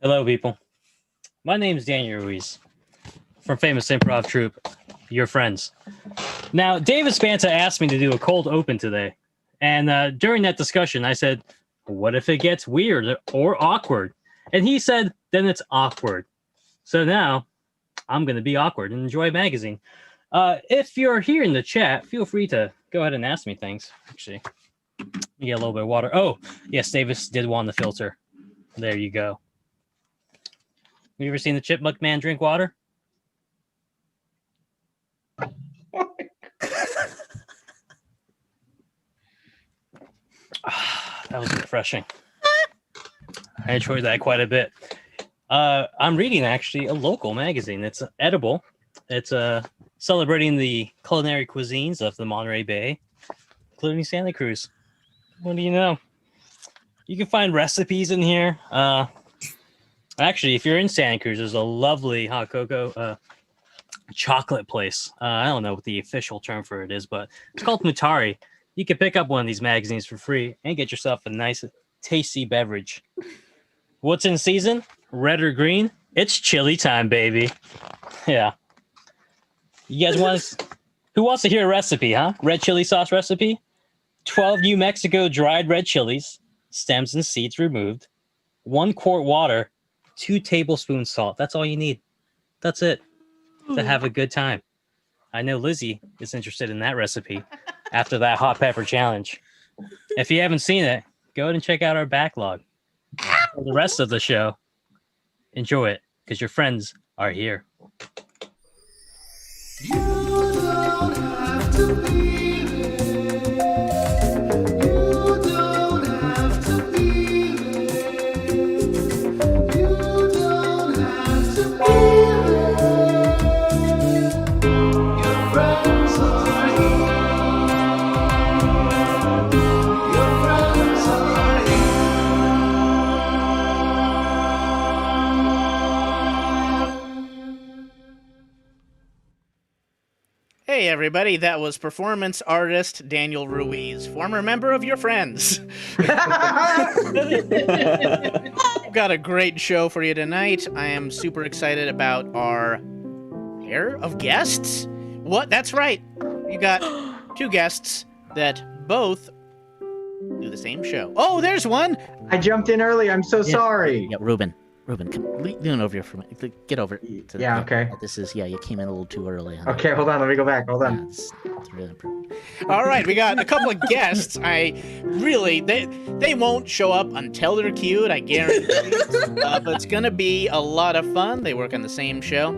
Hello, people. My name is Daniel Ruiz from famous improv troupe, Your Friends. Now, David Banta asked me to do a cold open today. And during that discussion, I said, what if it gets weird or awkward? And he said, then it's awkward. So now I'm going to be awkward and enjoy a magazine. If you're here in the chat, feel free to go ahead and ask me things. Actually, you get a little bit of water. Oh, yes, Davis did want the filter. There you go. Have you ever seen the Chipmunk Man drink water? That was refreshing. I enjoyed that quite a bit. I'm reading actually a local magazine. It's edible. It's celebrating the culinary cuisines of the Monterey Bay, including Santa Cruz. What do you know? You can find recipes in here. Actually, if you're in Santa Cruz, there's a lovely hot cocoa chocolate place. I don't know what the official term for it is, but it's called Mutari. You can pick up one of these magazines for free and get yourself a nice, tasty beverage. What's in season? Red or green? It's chili time, baby. Yeah. You guys want? Who wants to hear a recipe, huh? Red chili sauce recipe? 12 New Mexico dried red chilies, stems and seeds removed, 1 quart water, 2 tablespoons salt. That's all you need. That's it. To have a good time. I know Lizzie is interested in that recipe after that hot pepper challenge. If you haven't seen it, go ahead and check out our backlog. For the rest of the show, enjoy it because your friends are here. You don't have to be there. You don't have to be there. You don't have to be there. Your friends are here. Your friends are here. Hey everybody, that was performance artist Daniel Ruiz, former member of Your Friends. We've got a great show for you tonight. I am super excited about our pair of guests. What? That's right. You got 2 guests that both do the same show. Oh, there's one. I jumped in early. I'm so sorry. Yeah, Ruben, come lean over here for a minute. Get over. Yeah, okay. This is you came in a little too early. Huh? Okay, hold on. Let me go back. Hold Yeah, on. it's really important. All right, we got a couple of guests. They won't show up until they're cued, I guarantee. But it's gonna be a lot of fun. They work on the same show.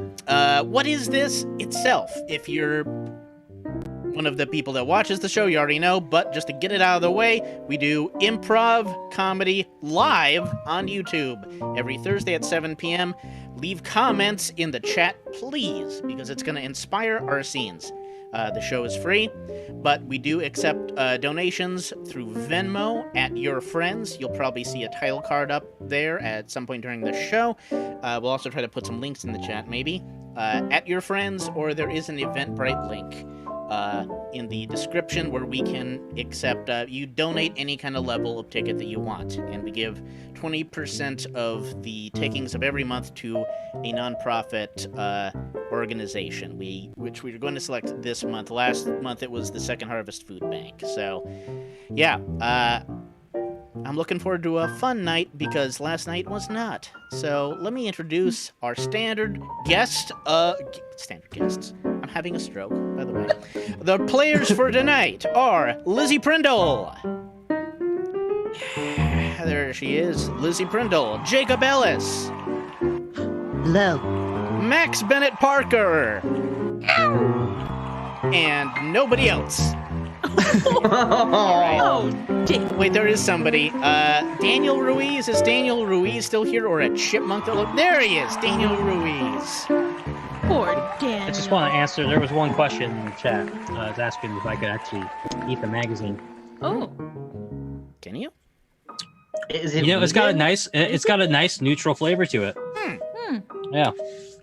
What is this itself? If you're one of the people that watches the show, you already know, but just to get it out of the way, we do improv comedy live on YouTube every Thursday at 7 p.m. Leave comments in the chat, please, because it's going to inspire our scenes. The show is free, but we do accept donations through Venmo at Your Friends. You'll probably see a title card up there at some point during the show. We'll also try to put some links in the chat, maybe, at Your Friends, or there is an Eventbrite link in the description where we can accept, you donate any kind of level of ticket that you want, and we give 20% of the takings of every month to a nonprofit organization, which we're going to select this month. Last month it was the Second Harvest Food Bank. So, yeah, I'm looking forward to a fun night because last night was not. So let me introduce our standard guests. I'm having a stroke, by the way. The players for tonight are Lizzie Prindle. There she is, Lizzie Prindle. Jacob Ellis. Hello. Max Bennett-Parker. And nobody else. All right. Wait, there is somebody. Daniel Ruiz. Is Daniel Ruiz still here, or a chipmunk? There he is, Daniel Ruiz. Poor Daniel. I just want to answer. There was one question in the chat. I was asking if I could actually eat the magazine. Oh. Can you? Is it? You know, it's got a nice neutral flavor to it. Yeah,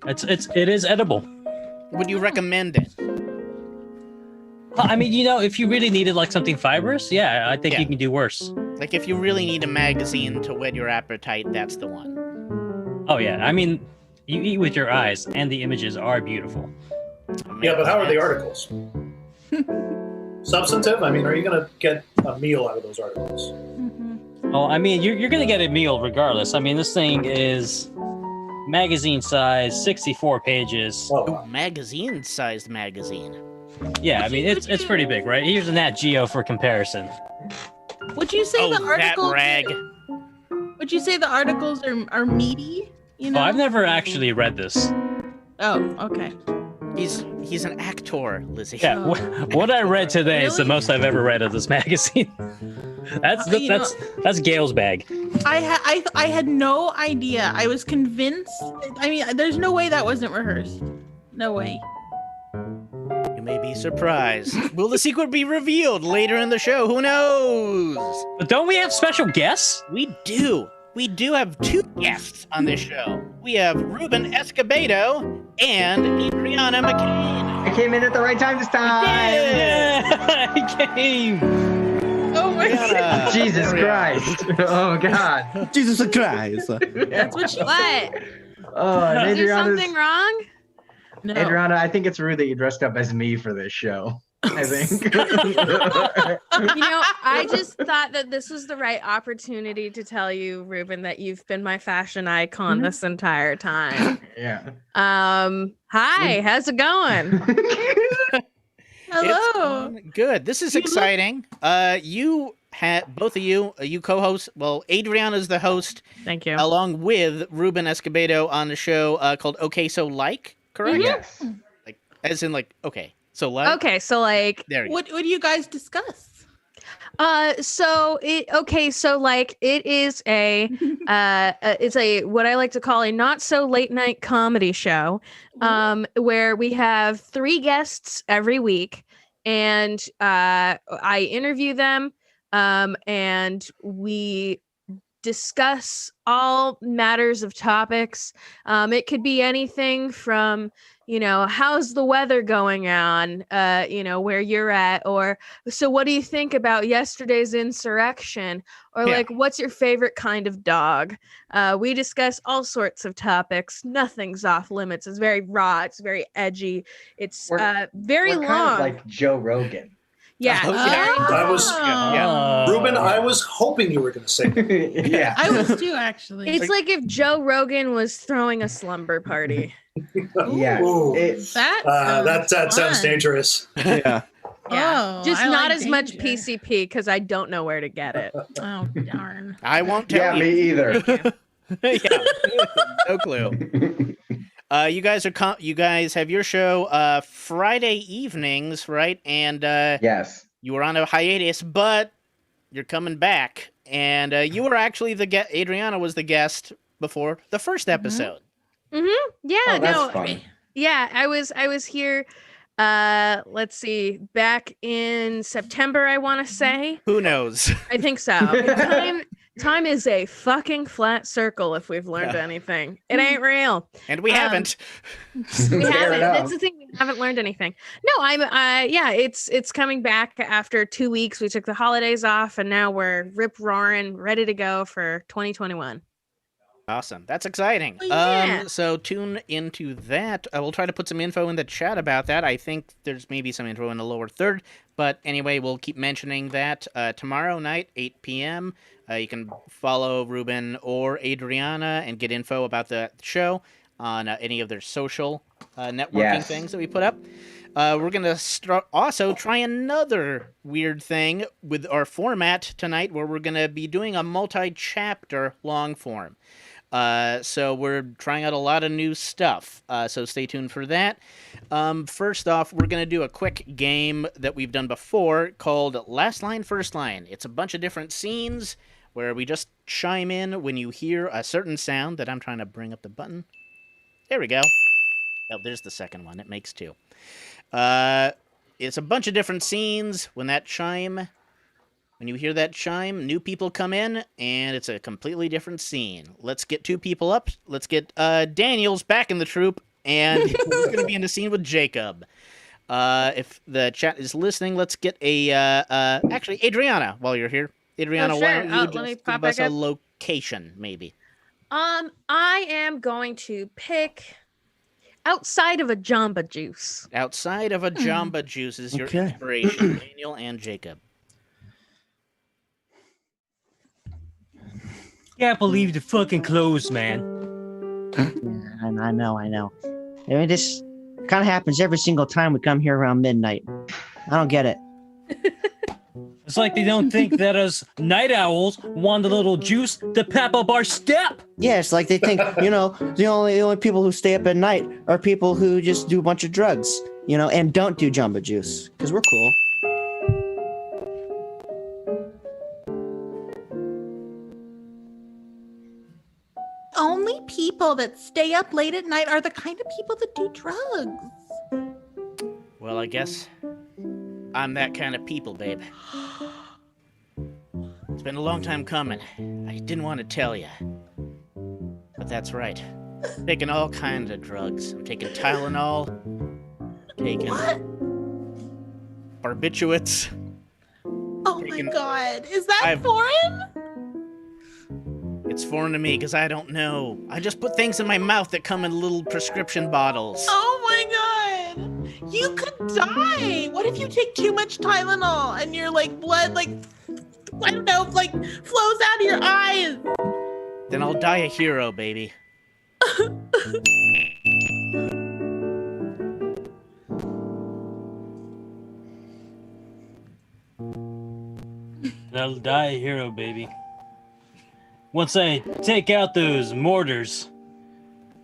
it is edible. Would you recommend it? I mean, you know, if you really needed like something fibrous, yeah, I think Yeah. you can do worse. Like if you really need a magazine to whet your appetite, that's the one. Oh yeah, I mean, you eat with your eyes, and the images are beautiful. Yeah, but how are the articles? Substantive? I mean, are you going to get a meal out of those articles? Well, I mean, you're gonna get a meal regardless. I mean, this thing is magazine size, 64 pages. Oh, wow. Magazine-sized magazine. Yeah, I mean, it's pretty big, right? Here's a Nat Geo for comparison. Would you say the that articles? rag. Would you say the articles are meaty? You know. Oh, I've never actually read this. Oh, okay. He's an actor, Lizzie. Yeah, what I read today is the Really? most I've ever read of this magazine. You know- that's Gail's bag. I had no idea. I was convinced. I mean, there's no way that wasn't rehearsed. No way. You may be surprised. Will the secret be revealed later in the show? Who knows? But don't we have special guests? We do. We do have two guests on this show. We have Ruben Escobedo and Adrianna McCain. I came in at the right time this time. Yeah, he came. Oh my god. Jesus Christ. Oh God. Jesus Christ. That's what she What? Oh, and Is there Adrianna's, something wrong? No. Adrianna, I think it's rude that you dressed up as me for this show. I think. You know, I just thought that this was the right opportunity to tell you, Ruben, that you've been my fashion icon this entire time. Yeah. Hi, how's it going? Hello. It's good. This is exciting. You had both of you co-host. Well, Adriana's the host, Thank you. along with Ruben Escobedo on the show called Okay So Like, correct? Yes. Like, as in like okay. So like. Okay, so like There you go. What do you guys discuss? so it is a it's a what I like to call a not so late night comedy show where we have 3 guests every week, and I interview them and we discuss all matters of topics. It could be anything from, you know, how's the weather going on, you know, where you're at, or so what do you think about yesterday's insurrection, or Yeah. like, what's your favorite kind of dog? We discuss all sorts of topics. Nothing's off limits. It's very raw. It's very edgy. It's We're- very We're long. kind of like Joe Rogan. Yeah. Oh, very- I was- Yeah. Ruben, I was hoping you were going to say that. Yeah. I was too, actually. It's like if Joe Rogan was throwing a slumber party. Yeah. Ooh. It's that That sounds fun. dangerous. Yeah. Oh, Just I not like as much danger. PCP because I don't know where to get it. Oh darn. I won't tell yeah, you. me either. Yeah. No clue. You guys are you guys have your show Friday evenings, right? And Yes. you were on a hiatus, but you're coming back. And you were actually Adrianna was the guest before the first episode. Yeah, Oh, that's no, fun. yeah, I was here. Let's see, back in September, I want to say. Who knows? I think so. Time is a fucking flat circle. If we've learned anything, it ain't real. And we haven't. We Fair haven't. enough. That's the thing. We haven't learned anything. No, yeah, it's coming back after 2 weeks. We took the holidays off, and now we're rip roaring, ready to go for 2021. Awesome. That's exciting. Oh, yeah. So tune into that. We'll try to put some info in the chat about that. I think there's maybe some info in the lower third. But anyway, we'll keep mentioning that tomorrow night, 8 p.m. You can follow Ruben or Adrianna and get info about the show on any of their social networking Yes. things that we put up. We're going to also try another weird thing with our format tonight, where we're going to be doing a multi-chapter long form. So we're trying out a lot of new stuff, so stay tuned for that. First off, we're going to do a quick game that we've done before called Last Line, First Line. It's a bunch of different scenes where we just chime in when you hear a certain sound that I'm trying to bring up the button. There we go. Oh, there's the second one. It makes 2. It's a bunch of different scenes. When you hear that chime, new people come in, and it's a completely different scene. Let's get 2 people up. Let's get Daniels back in the troupe, and he's going to be in the scene with Jacob. If the chat is listening, let's get actually, Adrianna, while you're here. Adrianna, Oh, why sure. don't you Let me just pop give us back a up. location, maybe? I am going to pick outside of a Jamba Juice. Outside of a Jamba Juice is your Okay. inspiration, Daniel and Jacob. Can't believe the fucking clothes, man. I know. I mean, this kind of happens every single time we come here around midnight. I don't get it. It's like they don't think that us night owls want a little juice to pep up our step. Yeah, it's like they think, the only people who stay up at night are people who just do a bunch of drugs, and don't do Jamba Juice, because we're cool. Only people that stay up late at night are the kind of people that do drugs. Well, I guess I'm that kind of people, babe. It's been a long time coming. I didn't want to tell you. But that's right. I'm taking all kinds of drugs. I'm taking Tylenol. Taking What? barbiturates. Oh my Taking- god. Is that I've- foreign? It's foreign to me because I don't know. I just put things in my mouth that come in little prescription bottles. Oh my god. You could die. What if you take too much Tylenol and your blood I don't know, flows out of your eyes? Then I'll die a hero, baby. I'll die a hero, baby. Once I take out those mortars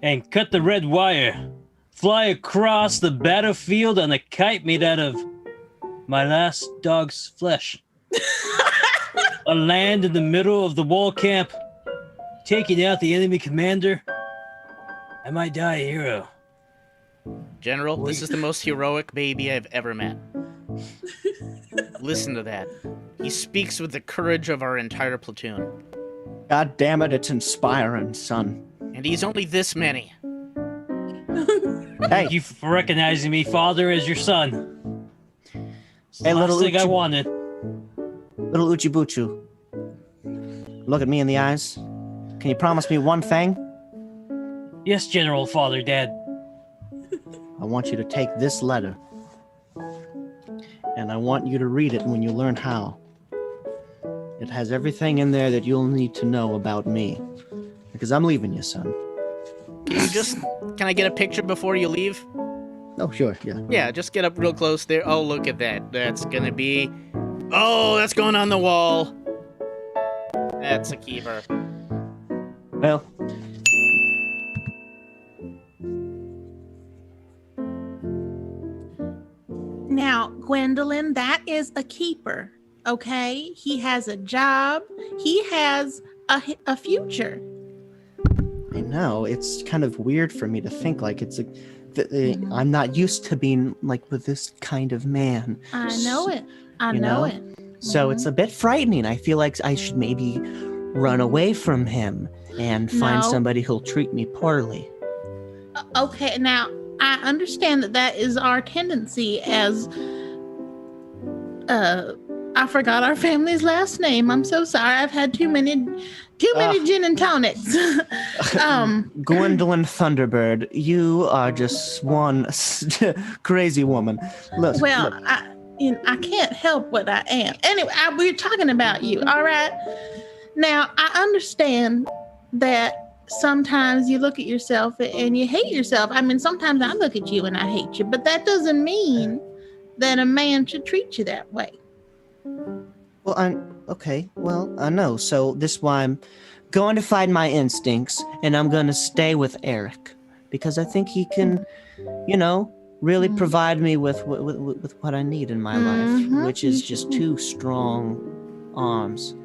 and cut the red wire, fly across the battlefield on a kite made out of my last dog's flesh. I land in the middle of the wall camp, taking out the enemy commander. I might die a hero. General, this is the most heroic baby I've ever met. Listen to that. He speaks with the courage of our entire platoon. God damn it, it's inspiring, son. And he's only this many. Hey, Thank you for recognizing me, father, as your son. It's the Hey, last little thing I Uchi- wanted. little Uchibuchu. Look at me in the eyes. Can you promise me one thing? Yes, General, father, dad. I want you to take this letter. And I want you to read it when you learn how. It has everything in there that you'll need to know about me. Because I'm leaving you, son. Can I get a picture before you leave? Oh, sure, yeah. Yeah, just get up real close there. Oh, look at that. That's gonna be... Oh, that's going on the wall. That's a keeper. Well, Now, Gwendolyn, that is a keeper, okay? He has a job. He has a future. I know, it's kind of weird for me to think I'm not used to being with this kind of man. I know it. I You know know? it. So it's a bit frightening. I feel like I should maybe run away from him and find No. somebody who'll treat me poorly. Okay, now I understand that is our tendency as I forgot our family's last name. I'm so sorry. I've had too many gin and tonics. Gwendolyn Thunderbird, you are just one crazy woman. Look, Well, look, I can't help what I am. Anyway, we're talking about you, all right? Now, I understand that sometimes you look at yourself and you hate yourself. I mean, sometimes I look at you and I hate you, but that doesn't mean that a man should treat you that way. well, I know. So this is why I'm going to find my instincts, and I'm going to stay with Eric because I think he can, really provide me with what I need in my Mhm. life, which is just two strong arms.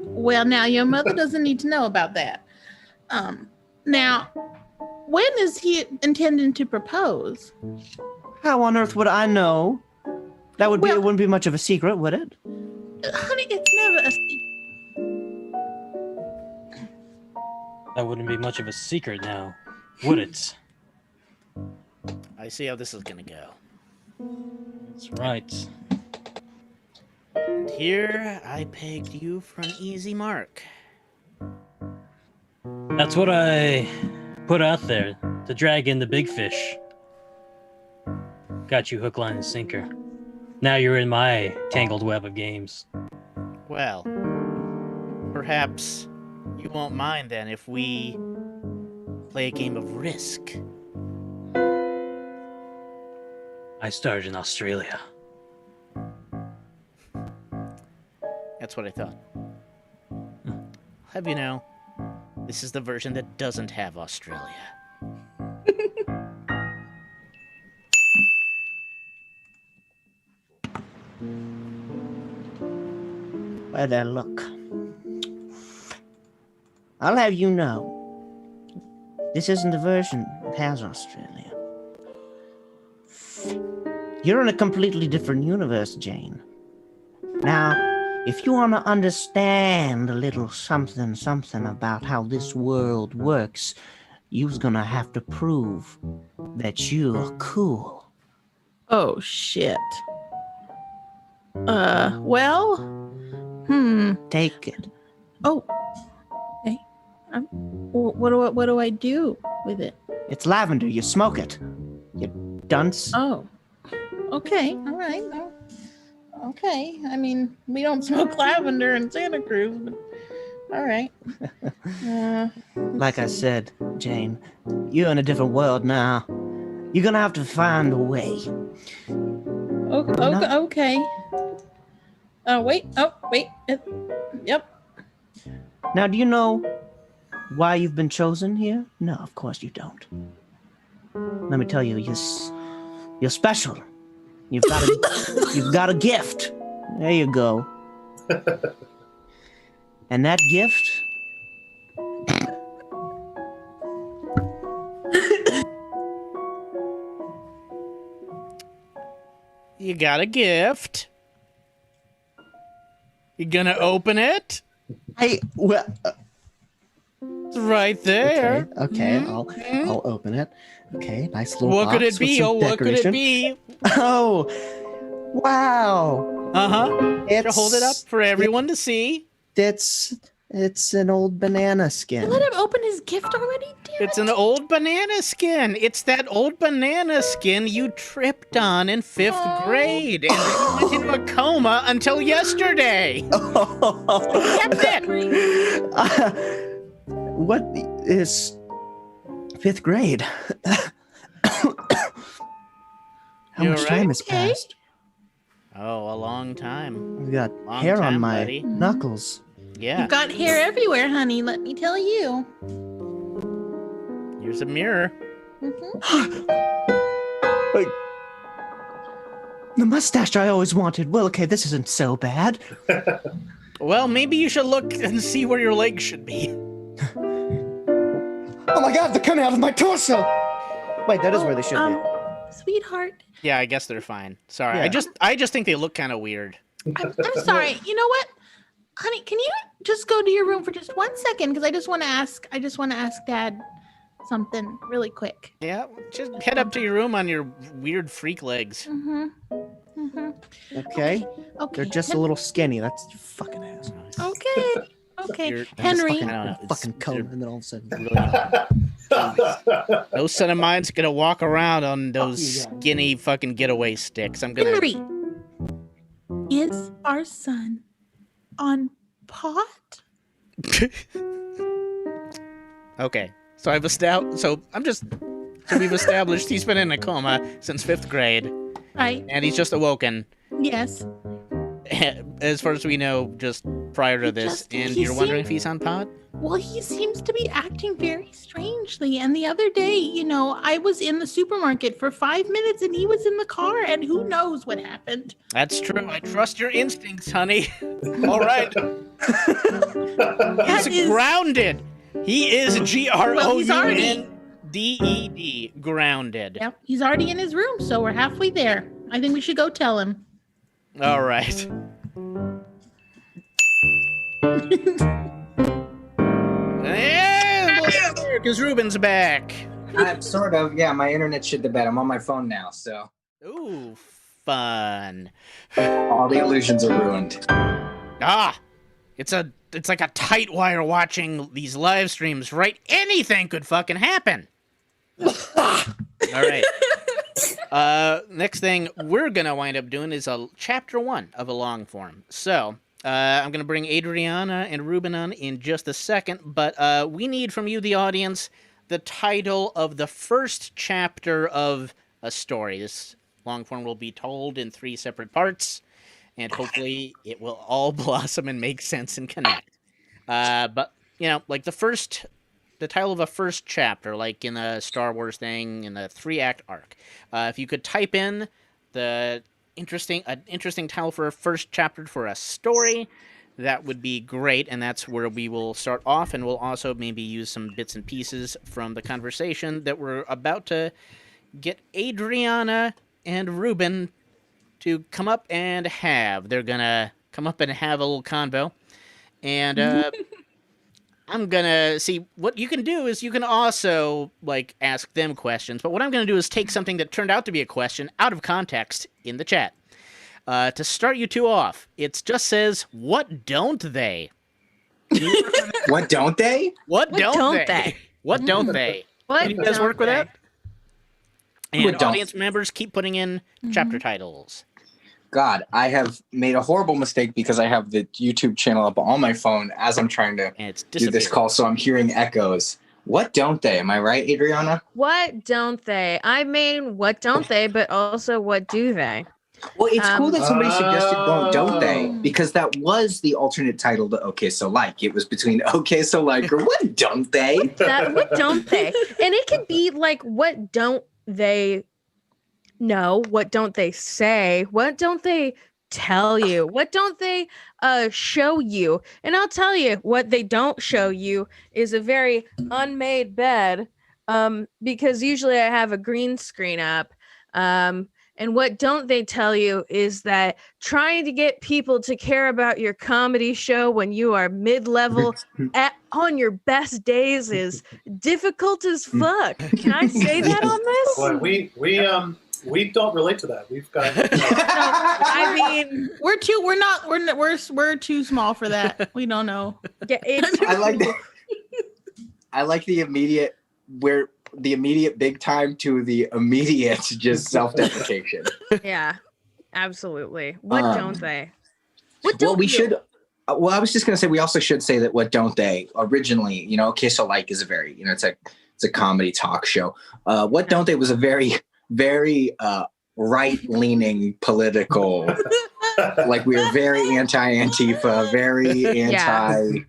Well, now your mother doesn't need to know about that. Now, when is he intending to propose? How on earth would I know? That would be. Well- It wouldn't be much of a secret, would it? Honey, it's never a That wouldn't be much of a secret now, would it? I see how this is gonna go. That's right. And here I pegged you for an easy mark. That's what I put out there to drag in the big fish. Got you hook, line, and sinker. Now you're in my tangled web of games. Well, perhaps you won't mind then if we play a game of Risk. I started in Australia. That's what I thought. Have you know, this is the version that doesn't have Australia. Well, then, look. I'll have you know, this isn't the version that has Australia. You're in a completely different universe, Jane. Now, if you want to understand a little something about how this world works, you's gonna have to prove that you're cool. Oh, shit. Well, Take it. Oh, okay. What do I do with it? It's lavender. You smoke it. You dunce. Oh, okay. All right. Oh, okay. I mean, we don't smoke lavender in Santa Cruz, but all right. Like I said, Jane, you're in a different world now. You're gonna have to find a way. Okay. Wait. Oh, wait. Yep. Now, do you know why you've been chosen here? No, of course you don't. Let me tell you, you're special. You've got a gift. There you go. And that gift. You got a gift. You gonna open it? Well, It's right there. okay, I'll open it. Okay, nice little What could box it with be? some Oh, what could it decoration. be? Oh, wow! Should hold it up for everyone to see. It's an old banana skin. Let him open his gift already, damn It's it. an old banana skin. It's that old banana skin you tripped on in 5th grade and then you went into a coma until yesterday. Kept it. What is 5th grade? How You much all time right? has Okay. passed? Oh, a long time. I've got Long hair time, on my buddy. knuckles. Yeah. You've got hair everywhere, honey. Let me tell you. Here's a mirror. The mustache I always wanted. Well, okay, this isn't so bad. Well, maybe you should look and see where your legs should be. Oh my god, they're coming out of my torso! Wait, that is where they should be. Sweetheart, Yeah, I guess they're fine. Sorry. Yeah. I just think they look kind of weird. I'm sorry. You know what? Honey, can you just go to your room for just 1 second? Because I just want to ask Dad something really quick. Yeah, just head up to your room on your weird freak legs. Okay. Okay. They're just a little skinny. That's your fucking ass. Okay. Okay. You're- Henry. I don't know. Fucking It's- cone, and then all of a sudden. No son of mine's gonna walk around on those skinny fucking getaway sticks. I'm gonna. Henry. Is our son on pot? Okay, so we've established he's been in a coma since 5th grade, Right. and he's just awoken. Yes. As far as we know, just prior to this, and he you're wondering seemed- if he's on pot? Well, he seems to be acting very strangely. And the other day, I was in the supermarket for 5 minutes and he was in the car, and who knows what happened. That's true. I trust your instincts, honey. All right. That He's is- grounded. He is Well, he's GROUNDED. Grounded. Yep. He's already in his room, so we're halfway there. I think we should go tell him. All right. And because Ruben's back. I'm sort of, yeah, my internet shit the bed. I'm on my phone now, so Ooh, fun. all the illusions are ruined. Ah, it's a it's like a tight wire watching these live streams, right? Anything could fucking happen. All right. Next thing we're gonna wind up doing is a chapter 1 of a long form. So I'm gonna bring Adrianna and Ruben on in just a second, but we need from you, the audience, the title of the first chapter of a story. This long form will be told in 3 separate parts, and hopefully it will all blossom and make sense and connect. But like the title of a first chapter, like in a Star Wars thing, in a 3-act arc. If you could type in an interesting title for a first chapter for a story, that would be great. And that's where we will start off. And we'll also maybe use some bits and pieces from the conversation that we're about to get Adrianna and Ruben to come up and have. They're gonna come up and have a little convo. And I'm gonna see what you can do is you can also ask them questions, but what I'm gonna do is take something that turned out to be a question out of context in the chat. To start you two off, it just says, "What don't they?" What don't they? What don't they? What don't they? What Can you guys work with they? that? And What don't- audience members, keep putting in chapter titles. God, I have made a horrible mistake because I have the YouTube channel up on my phone as I'm trying to And it's do this disappeared. call, so I'm hearing echoes. What don't they? Am I right, Adrianna? What don't they? I mean, what don't they? But also, what do they? Well, it's cool that somebody suggested "What don't they?" Oh. because that was the alternate title to "Okay, so like." It was between "Okay, so like" or "What don't they?" What don't they? And it could be like, what don't they know? What don't they say? What don't they tell you? What don't they show you? And I'll tell you, what they don't show you is a very unmade bed, because usually I have a green screen up. And what don't they tell you is that trying to get people to care about your comedy show when you are mid-level on your best days is difficult as fuck. Can I say that on this? Boy, we don't relate to that. We've got I mean, We're too small for that. We don't know. yeah, it's I like that. I like the immediate big time to the immediate just self-deprecation. yeah, absolutely. What don't they? What Well, don't we you? should. Well, I was just gonna say we also should say that "What don't they?" originally, Okay, so like is a very, it's a comedy talk show. "What don't they?" was a very, very right-leaning political. We were very anti-Antifa, very anti.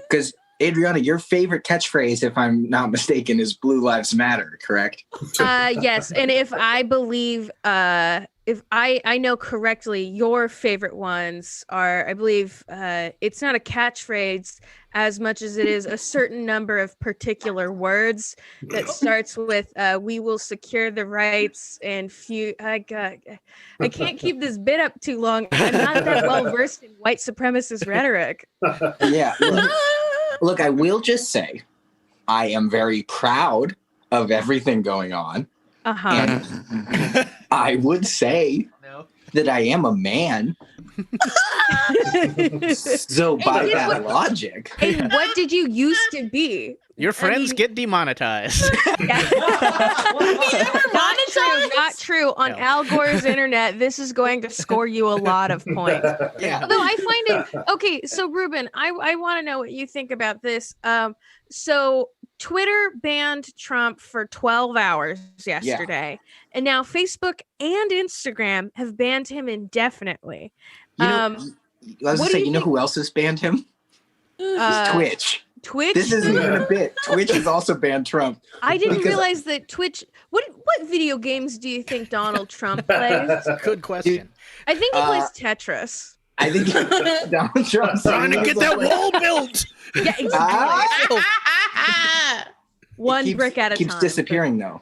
Because Adrianna, your favorite catchphrase, if I'm not mistaken, is "Blue Lives Matter," correct? Yes, and if I believe, if I know correctly, your favorite ones are, I believe, it's not a catchphrase as much as it is a certain number of particular words that starts with "We will secure the rights and few." I can't keep this bit up too long. I'm not that well versed in white supremacist rhetoric. Yeah. Look, I will just say, I am very proud of everything going on. And I would say that I am a man. So by that logic. Hey, what did you used to be? Your friends get demonetized. Not true. On No. Al Gore's internet, this is going to score you a lot of points. Yeah. Although I find it okay. So Ruben, I want to know what you think about this. So Twitter banned Trump for 12 hours yesterday, and now Facebook and Instagram have banned him indefinitely. I was gonna say, who else has banned him? Twitch. Twitch. This isn't even a bit. Twitch has also banned Trump. I didn't because- realize that Twitch. What video games do you think Donald Trump plays? Good question. I think he plays Tetris. I think Donald Trump's Trying to get that wall built. Yeah, exactly. One keeps, brick at a keeps time. disappearing though.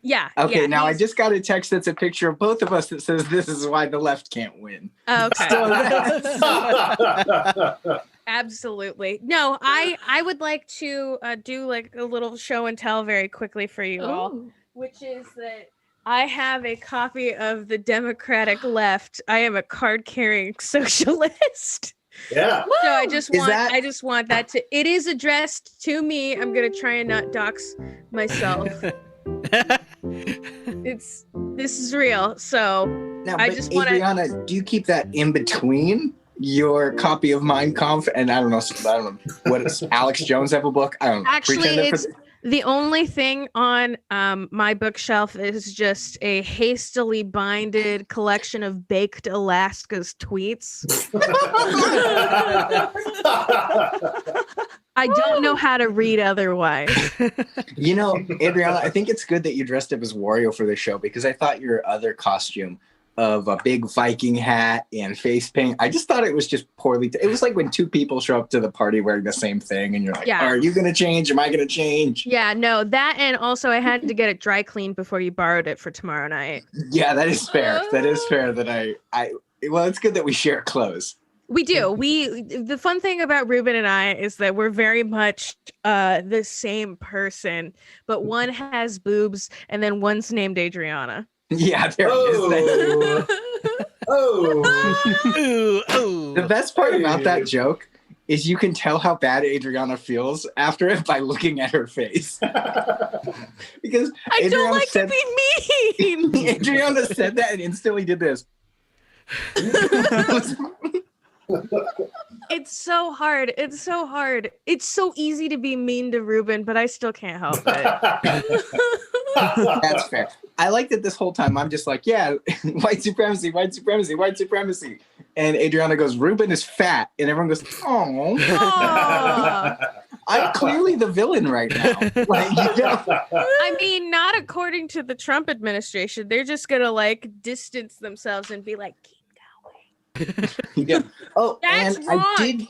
Yeah. Okay, yeah, now I he's- just got a text that's a picture of both of us that says this is why the left can't win. Okay. So that's- Absolutely. No, I would like to do like a little show and tell very quickly for you all, which is that I have a copy of the Democratic Left. I am a card-carrying socialist. Yeah. So I just Is want that- I just want that to it is addressed to me. I'm gonna try and not dox myself. This is real. So Now, I but just wanna- Adrianna, do you keep that in between your copy of Mein Kampf and I don't know what is Alex Jones have a book? I don't know. actually Pretender it's the only thing on my bookshelf is just a hastily binded collection of Baked Alaska's tweets. I don't know how to read otherwise. You know, Adrianna, I think it's good that you dressed up as Wario for this show because I thought your other costume of a big Viking hat and face paint, I just thought it was just poorly. It was like when two people show up to the party wearing the same thing and you're like, Yeah. are you going to change? Am I going to change? Yeah, no, that and also I had to get it dry cleaned before you borrowed it for tomorrow night. Yeah, that is fair. That is fair that well, it's good that we share clothes. We do. The fun thing about Ruben and I is that we're very much the same person, but one has boobs and then one's named Adrianna. Yeah, there it is. Oh. Ooh. The best part about that joke is you can tell how bad Adrianna feels after it by looking at her face. Because I don't Adrianna like said, to be mean. Adrianna said that and instantly did this. It's so hard. It's so hard. It's so easy to be mean to Ruben, but I still can't help it. That's fair. I like that this whole time I'm just like, yeah, white supremacy, white supremacy, white supremacy. And Adrianna goes, Ruben is fat. And everyone goes, oh. Aw. I'm clearly the villain right now. Like, you know. I mean, not according to the Trump administration. They're just gonna like distance themselves and be like, keep going. Yeah. Oh, That's and wrong.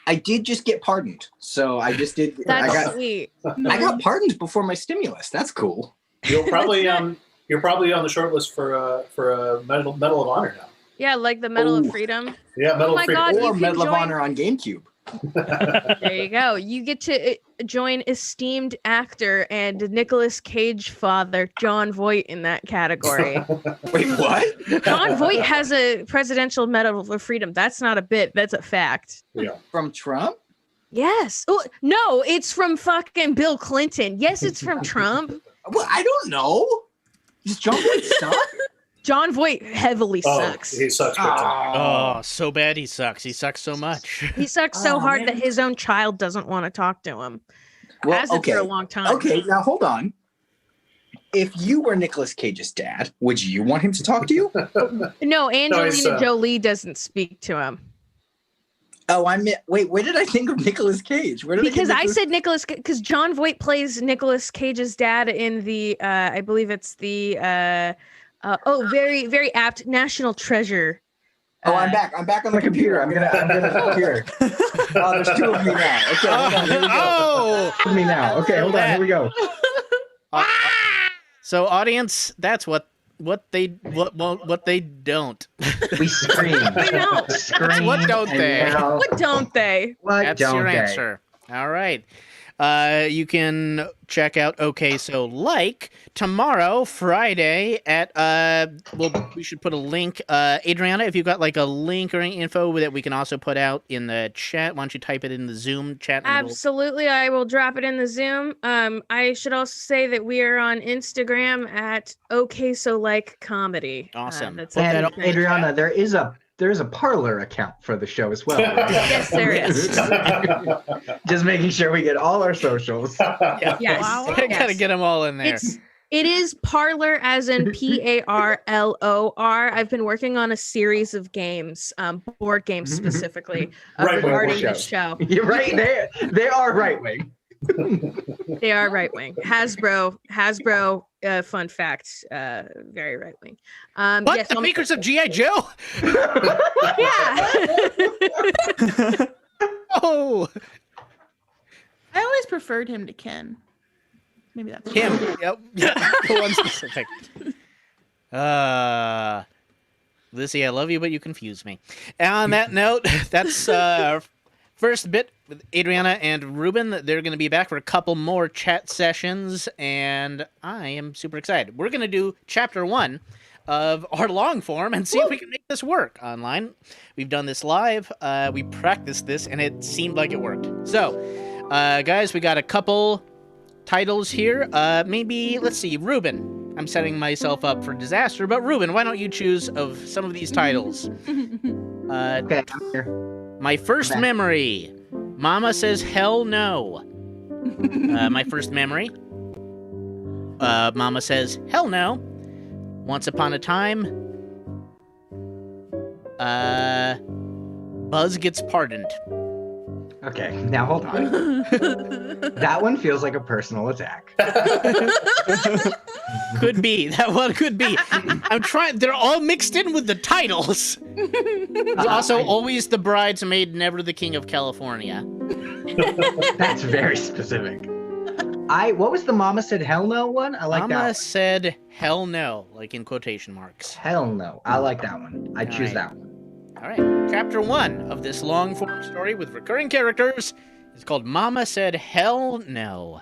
I did just get pardoned. So I just did. That's sweet. I got pardoned before my stimulus. That's cool. You're probably on the short list for a medal of honor now. Yeah, like the Medal of Ooh. Freedom. Yeah, medal my of freedom. God, you Or can Medal of join- Honor on GameCube. There you go. You get to join esteemed actor and Nicolas Cage father John Voight in that category. Wait, what? John Voight has a presidential Medal of Freedom. That's not a bit. That's a fact. Yeah. From Trump? Yes. Oh, no, it's from fucking Bill Clinton. Yes, it's from Trump. Well, I don't know. Does John Voight suck? John Voight heavily sucks. He sucks. big time. Oh, so bad he sucks. He sucks so much. He sucks so Oh, hard man. that his own child doesn't want to talk to him. Well, Hasn't for a long time. Okay, now hold on. If you were Nicolas Cage's dad, would you want him to talk to you? No, Angelina it's, Jolie doesn't speak to him. Oh, I meant. Wait, where did I think of Nicolas Cage? Where did Because I think of said Nicolas, because John Voight plays Nicolas Cage's dad in the, I believe it's the, very, very apt National Treasure. Oh, I'm back. I'm back on the computer. I'm gonna here. Oh, there's two of me now. Okay, hold on. Here we go. Oh, With me now. Okay, hold on. Here we go. so audience, that's what they don't. We scream. I know. Scream. What don't and they? yell. What don't they? What That's don't your they? answer. All right. You can check out Okay So Like tomorrow, Friday at we should put a link. Adrianna, if you've got like a link or any info that we can also put out in the chat, why don't you type it in the Zoom chat? and we'll- Absolutely, I will drop it in the Zoom. I should also say that we are on Instagram at Okay So Like Comedy. Awesome. That's Put that And up- Adrianna, there's a Parlor account for the show as well. Right? Yes, there is. Just making sure we get all our socials. Yeah. Yes. Gotta yes. get them all in there. It is Parlor as in Parlor. I've been working on a series of games, board games specifically, Right, regarding show. the show. You're right. They are right wing. They are right wing. Hasbro. Fun fact. Very right wing. What? Yes, The makers of G.I. Joe? yeah. Oh, I always preferred him to Ken. Maybe that's him. Yep. For one specific. Lizzie, I love you, but you confuse me. And on that note, that's first bit with Adrianna and Ruben. They're going to be back for a couple more chat sessions, and I am super excited. We're going to do chapter 1 of our long form and see if we can make this work online. We've done this live. We practiced this, and it seemed like it worked. So, guys, we got a couple titles here. Maybe, let's see, Ruben. I'm setting myself up for disaster, but Ruben, why don't you choose of some of these titles? Okay, I'm here. My first memory. Mama says hell no. My first memory. Mama says hell no. Once upon a time. Buzz gets pardoned. Okay, now hold on. That one feels like a personal attack. Could be. That one could be. I'm trying. They're all mixed in with the titles. It's also always the bridesmaid, never the king of California. That's very specific. What was the Mama Said Hell No one? I like that Mama one. said hell no, like in quotation marks. Hell no. I like that one. I choose right. that one. All right. Chapter 1 of this long form story with recurring characters is called Mama Said Hell No.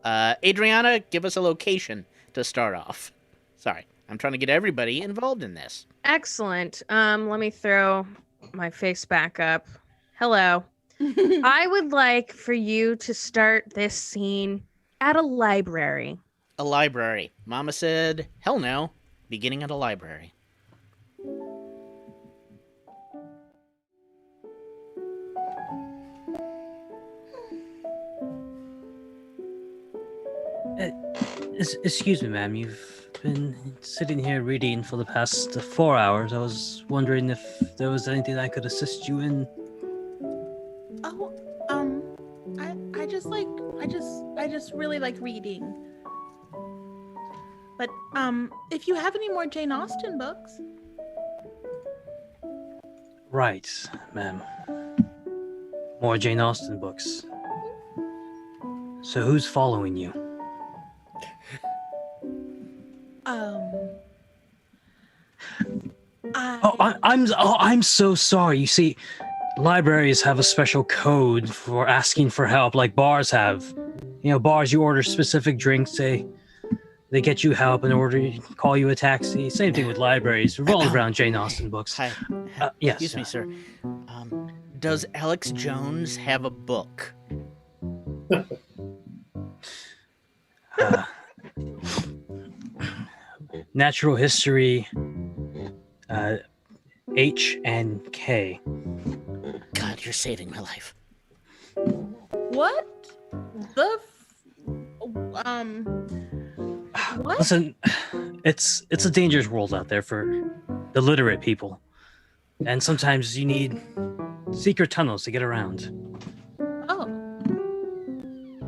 Adrianna, give us a location to start off. Sorry, I'm trying to get everybody involved in this. Excellent. Let me throw my face back up. Hello. I would like for you to start this scene at a library. A library. Mama said hell no, beginning at a library. Excuse me, ma'am. You've been sitting here reading for the past 4 hours. I was wondering if there was anything I could assist you in. Oh, I just really like reading. But if you have any more Jane Austen books. Right, ma'am. More Jane Austen books. So who's following you? I'm so sorry. You see, libraries have a special code for asking for help, like bars have. You know, bars, you order specific drinks, they get you help in order to call you a taxi. Same thing with libraries, revolve around Jane Austen books. Hi. Yes. Excuse me, sir. Does Alex Jones have a book? Natural history, H and K. God, you're saving my life. What? What? Listen, it's a dangerous world out there for the literate people, and sometimes you need secret tunnels to get around.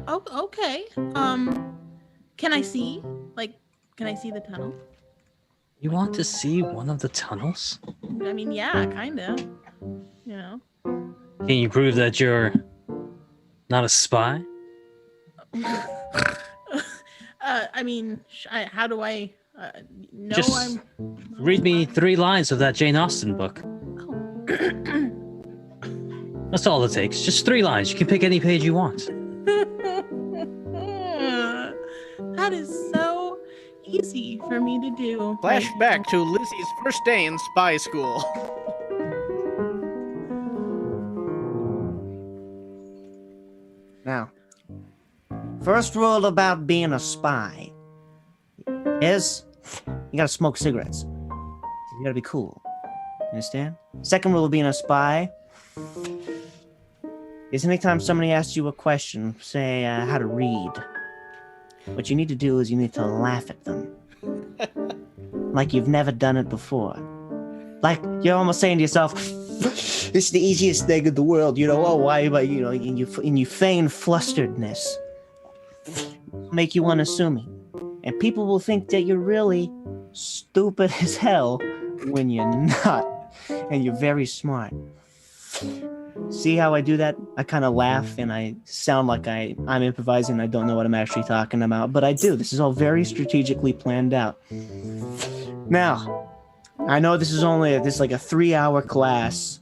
Oh, okay. Can I see? Can I see the tunnel? You want to see one of the tunnels? I mean, yeah, kinda. You know. Can you prove that you're not a spy? I mean, how do I know Just I'm... read me 3 lines of that Jane Austen book. Oh. That's all it takes. Just 3 lines. You can pick any page you want. That is so easy for me to do. Flashback to Lizzie's first day in spy school. Now, first rule about being a spy is you gotta smoke cigarettes. You gotta be cool. You understand? Second rule of being a spy is anytime somebody asks you a question, say how to read, what you need to do is you need to laugh at them. Like you've never done it before. Like you're almost saying to yourself, it's the easiest thing in the world, you know, oh, why, but you know, and you feign flusteredness. Make you unassuming. And people will think that you're really stupid as hell when you're not. And you're very smart. See how I do that? I kind of laugh and I sound like I'm improvising. I don't know what I'm actually talking about, but I do. This is all very strategically planned out. Now, I know this is like a 3-hour class.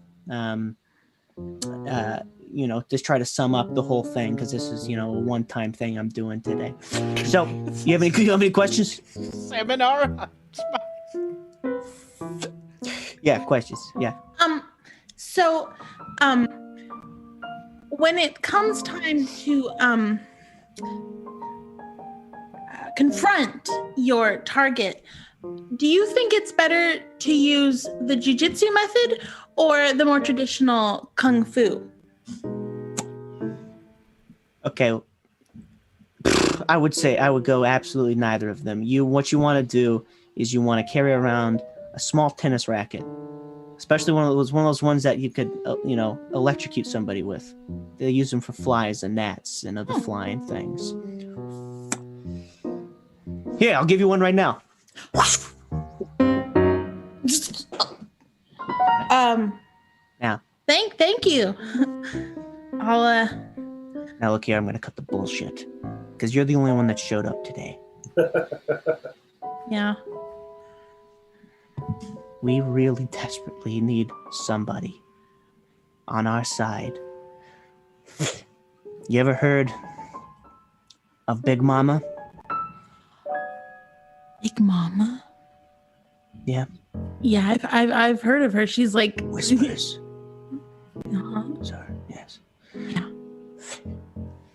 You know, just try to sum up the whole thing because this is, you know, a one-time thing I'm doing today. So, you have any questions? Seminar. Yeah, questions. Yeah. So, when it comes time to confront your target, do you think it's better to use the jujitsu method or the more traditional kung fu? Okay. I would say I would go absolutely neither of them. What you want to do is you want to carry around a small tennis racket, especially one of those ones that you could electrocute somebody with. They use them for flies and gnats and other flying things. Here, I'll give you one right now. Now. Thank you. I'll Now look here, I'm gonna cut the bullshit. Because you're the only one that showed up today. yeah. We really desperately need somebody on our side. You ever heard of Big Mama? Big Mama? Yeah. Yeah, I've heard of her. She's like Whispers. Uh-huh. Sorry, yes. Yeah.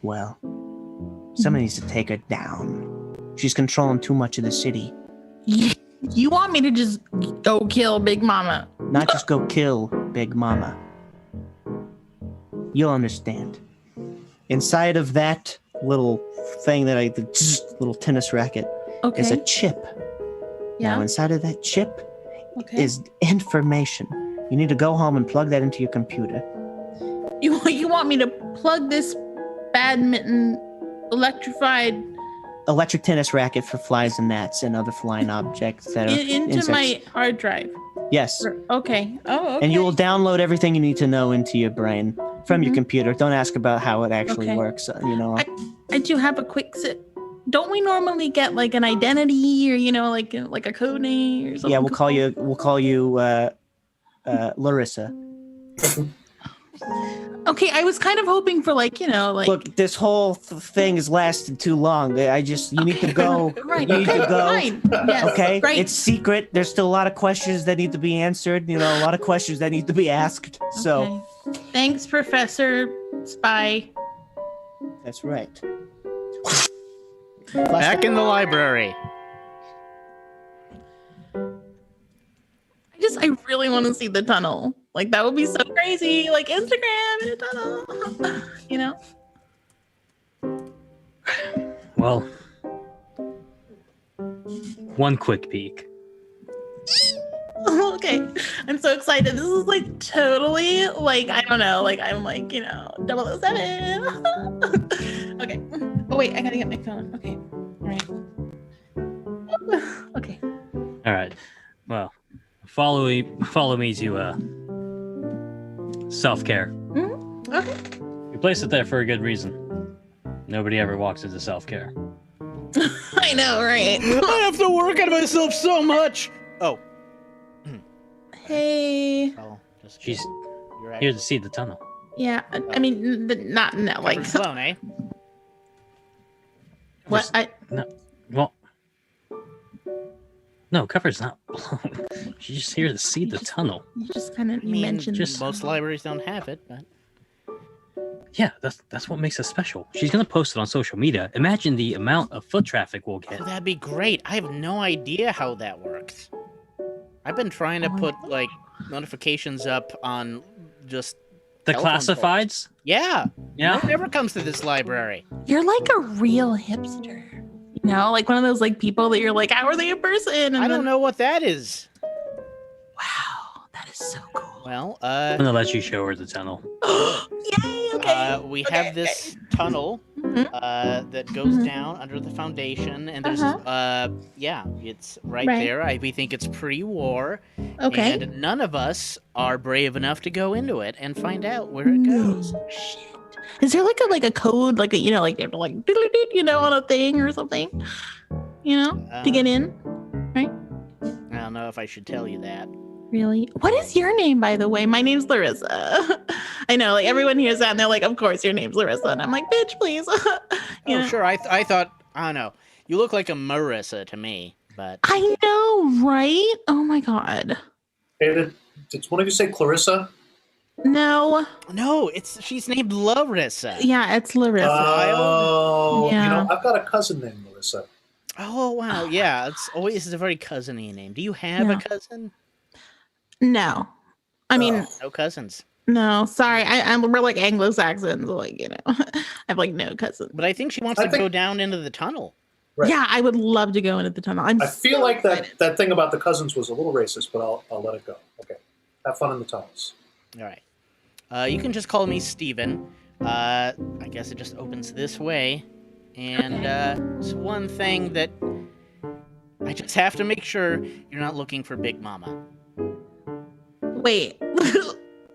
Well, somebody needs to take her down. She's controlling too much of the city. You want me to just go kill Big Mama? Not just go kill Big Mama. You'll understand. Inside of that little thing the little tennis racket is a chip. Yeah. Now inside of that chip Okay. is information. You need to go home and plug that into your computer. You want me to plug this badminton electrified Electric tennis racket for flies and gnats and other flying objects that are into insects. my hard drive? Yes. Okay. Oh, okay. And you will download everything you need to know into your brain from your computer. Don't ask about how it actually Okay. works. I do have a quick sit. Don't we normally get like an identity or like a code name or something? Yeah, we'll call you Larissa. Okay, I was kind of hoping for Look, this whole thing has lasted too long. You need to go. Right. You need Okay. to go. Fine. Yes. Okay. Great. It's secret. There's still a lot of questions that need to be answered. A lot of questions that need to be asked. So Okay. Thanks, Professor Spy. that's right. Back in the library. I really want to see the tunnel. Like that would be so crazy. Like Instagram in a tunnel. Well, one quick peek. Okay. I'm so excited. This is like totally like I don't know, like I'm like, 007. Okay. Oh wait, I gotta get my phone. Okay. All right. Okay. All right. Well, follow me to self-care. Okay. We placed it there for a good reason. Nobody ever walks into self-care. I know, right? I have to work on myself so much. Oh. Hey. Oh, just She's you're here to see the tunnel. Yeah, I mean, not like slow, eh? what Well, no, cover's not blown. She's just here to see the tunnel. You just kind of mentioned. just- Most libraries don't have it, but Yeah, that's what makes it special. She's gonna post it on social media. Imagine the amount of foot traffic we'll get. oh, that'd be great. I have no idea how that works. I've been trying to put like notifications up on just The telephone classifieds? yeah. Yeah. No one ever comes to this library. You're like a real hipster. Like one of those like people that you're like, how are they a person? And I don't know what that is. Wow, that is so cool. Well, I'm gonna let you show her the tunnel. Yay, okay. we have this tunnel that goes down under the foundation, and there's it's right there. We think it's pre-war, Okay. and none of us are brave enough to go into it and find out where it goes. Shit. Is there like a code, like you have to like on a thing or something, to get in? Right? I don't know if I should tell you that. Really? What is your name, by the way? My name's Larissa. I know, like everyone hears that and they're like, of course your name's Larissa. And I'm like, bitch, please. Oh, sure. I thought, I don't know. You look like a Marissa to me, but I know, right? Oh my God. Hey, did one of you say Clarissa? No. No, she's named Larissa. Yeah, it's Larissa. Oh, Yeah. you know, I've got a cousin named Melissa. Oh wow, yeah, it's always a very cousin-y name. Do you have Yeah. a cousin? No. I mean, No cousins. no, sorry. We're like Anglo-Saxons, like, you know. I have like no cousins. But I think she wants to go down into the tunnel. Right. Yeah, I would love to go into the tunnel. I feel like that thing about the cousins was a little racist, but I'll let it go. Okay. Have fun in the tunnels. All right. You can just call me Steven. I guess it just opens this way. And it's one thing that I just have to make sure you're not looking for Big Mama. Wait.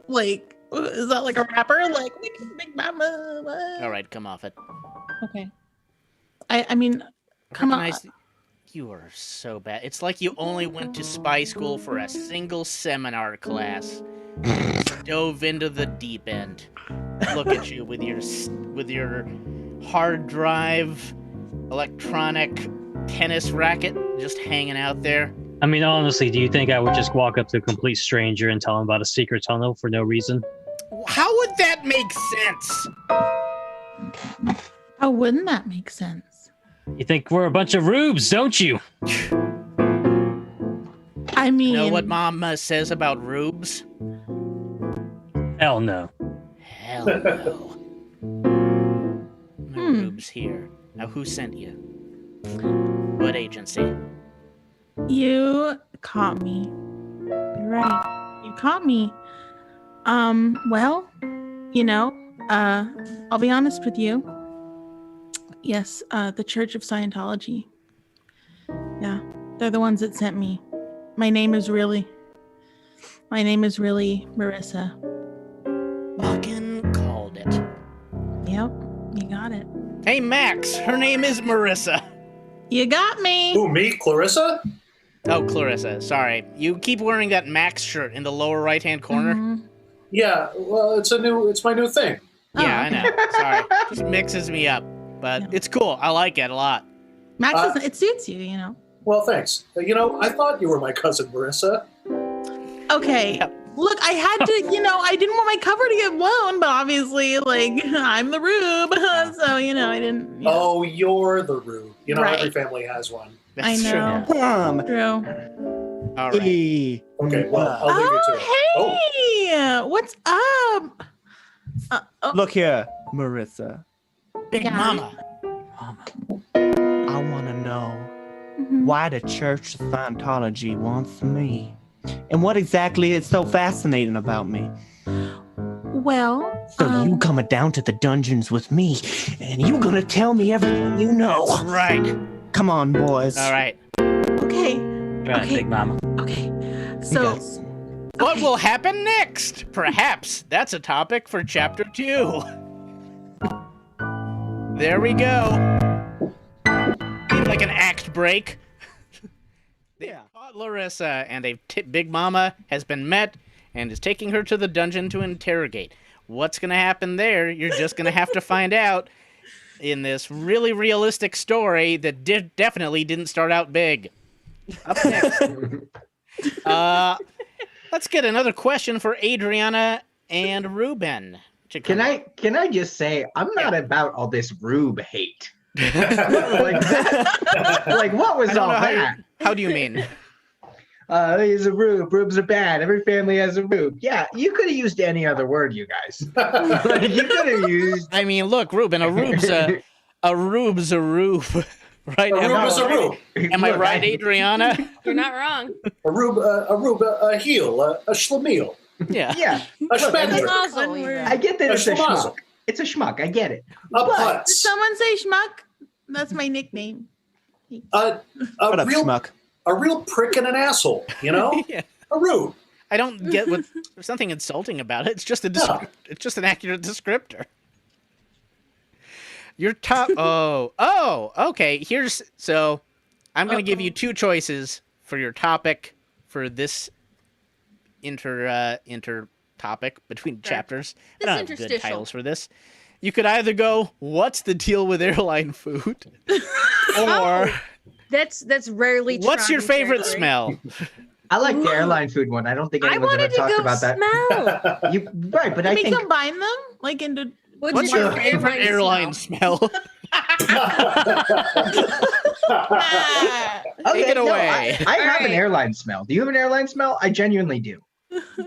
Like, is that like a rapper? Like, Big Mama. What? All right, come off it. Okay. I mean, come on. You are so bad. It's like you only went to spy school for a single seminar class. Dove into the deep end. Look at you with your hard drive, electronic tennis racket just hanging out there. I mean, honestly, do you think I would just walk up to a complete stranger and tell him about a secret tunnel for no reason? How would that make sense? How wouldn't that make sense? You think we're a bunch of rubes, don't you? I mean, You know what Mama says about rubes? Hell no. Hell no. No rubes here. Now, who sent you? What agency? you caught me. You're right. You caught me. Well, you know, I'll be honest with you. Yes, the Church of Scientology. Yeah, they're the ones that sent me. My name is really Marissa. Fucking called it. Yep, you got it. Hey, Max, her name is Marissa. You got me. Who, me? Clarissa? Oh, Clarissa, sorry. You keep wearing that Max shirt in the lower right-hand corner? Mhm. Yeah, well, it's my new thing. Yeah, Oh, I know. Sorry. Just mixes me up. But Yeah. it's cool. I like it a lot. Max, it suits you, you know. Well, thanks. You know, I thought you were my cousin, Marissa. Okay. Yep. Look, I had to, you know, I didn't want my cover to get blown, but obviously, like, I'm the rube, so, you know, I didn't. You know. Oh, you're the Rube. You know, Right. every family has one. I That's know. True. All right. Okay, well, I'll leave you to it. Hey! What's up? Look here, Marissa. Big Yeah. Mama. I want to know Mhm. why the Church of Scientology wants me. And what exactly is so fascinating about me? Well, So you coming down to the dungeons with me, and you gonna tell me everything you know. Right. Come on, boys. All right. okay. Right, Okay. Big Mama. Okay. You So, guys- What will happen next? Perhaps that's a topic for chapter 2. There we go. Like an act break. They caught Larissa, and Big Mama has been met and is taking her to the dungeon to interrogate. What's going to happen there? You're just going to have to find out in this really realistic story that definitely didn't start out big. Up next. Let's get another question for Adrianna and Ruben. Can I just say I'm not about all this Rube hate. like that. Like what was I don't all know that? how do you mean? He's a Rube. Rubes are bad. Every family has a Rube. Yeah, you could have used any other word, you guys. Like, you could have used. I mean, look, Ruben, a Rube's a Rube, right? A Rube is a Rube. Am I Look, right, Adrianna? You're not wrong. A Rube, a heel, a schlemiel, Yeah. Yeah, a spender, Nozzle, even. I get that a it's a schmazel, schmuck. It's a schmuck. I get it. a did putz, someone say schmuck? That's my nickname. a What up, real schmuck? a real prick and an asshole, you know? Yeah. A Rube. I don't get what there's something insulting about it. It's just it's just an accurate descriptor. Your top okay. So I'm gonna give you two choices for your topic for this inter topic between chapters. I This don't have good interstitial. titles for this. You could either go, "What's the deal with airline food?" or That's rarely. "What's your trying favorite territory. smell?" I like the airline food one. I don't think I anyone's ever wanted to talked go about that. smell. Right, but Can I we think combine them like into? What's your your favorite airline smell? Take it no, away. I have an right. airline smell. Do you have an airline smell? I genuinely do.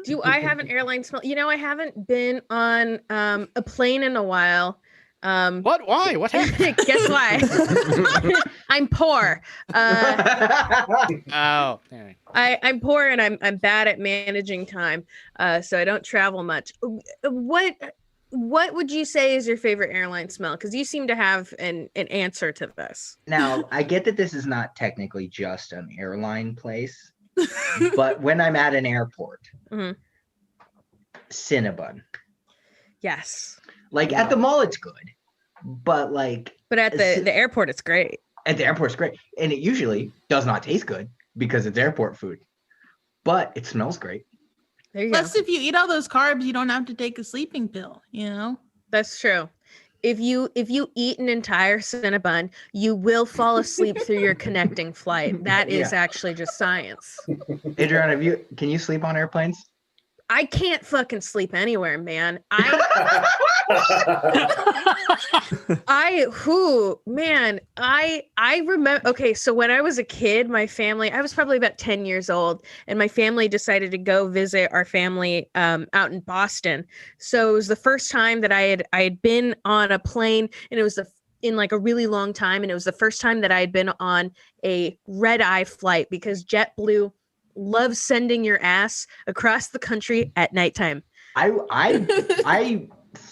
Do I have an airline smell? You know, I haven't been on a plane in a while. What? Why? What happened? Guess why? I'm poor. Oh, okay. I'm poor and I'm bad at managing time. So I don't travel much. What would you say is your favorite airline smell? Because you seem to have an answer to this. Now, I get that this is not technically just an airline place, but when I'm at an airport, Mhm. Cinnabon. Yes. Like at the mall, it's good, but like But at the airport, it's great. at the airport, it's great, and it usually does not taste good because it's airport food, but it smells great. There you go. Plus, if you eat all those carbs, you don't have to take a sleeping pill. You know. That's true. If you eat an entire Cinnabon, you will fall asleep through your connecting flight. That is actually just science. Adrianna, can you sleep on airplanes? I can't fucking sleep anywhere, man. I remember. Okay, so when I was a kid, my family, I was probably about 10 years old, and my family decided to go visit our family out in Boston. So it was the first time that I had been on a plane, and it was in like a really long time, and it was the first time that I had been on a red-eye flight because JetBlue loves sending your ass across the country at nighttime. I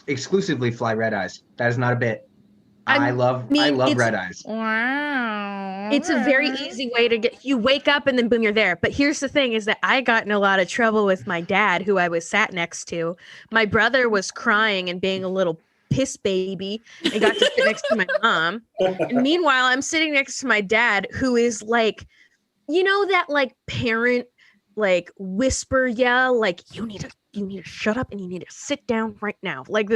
exclusively fly red eyes. That is not a bit. I love red eyes. Wow. It's a very easy way to you wake up and then boom, you're there. But here's the thing is that I got in a lot of trouble with my dad, who I was sat next to. My brother was crying and being a little piss baby and got to sit next to my mom. And meanwhile, I'm sitting next to my dad, who is like, you know, that like parent like whisper yell, like you need to shut up and you need to sit down right now. Like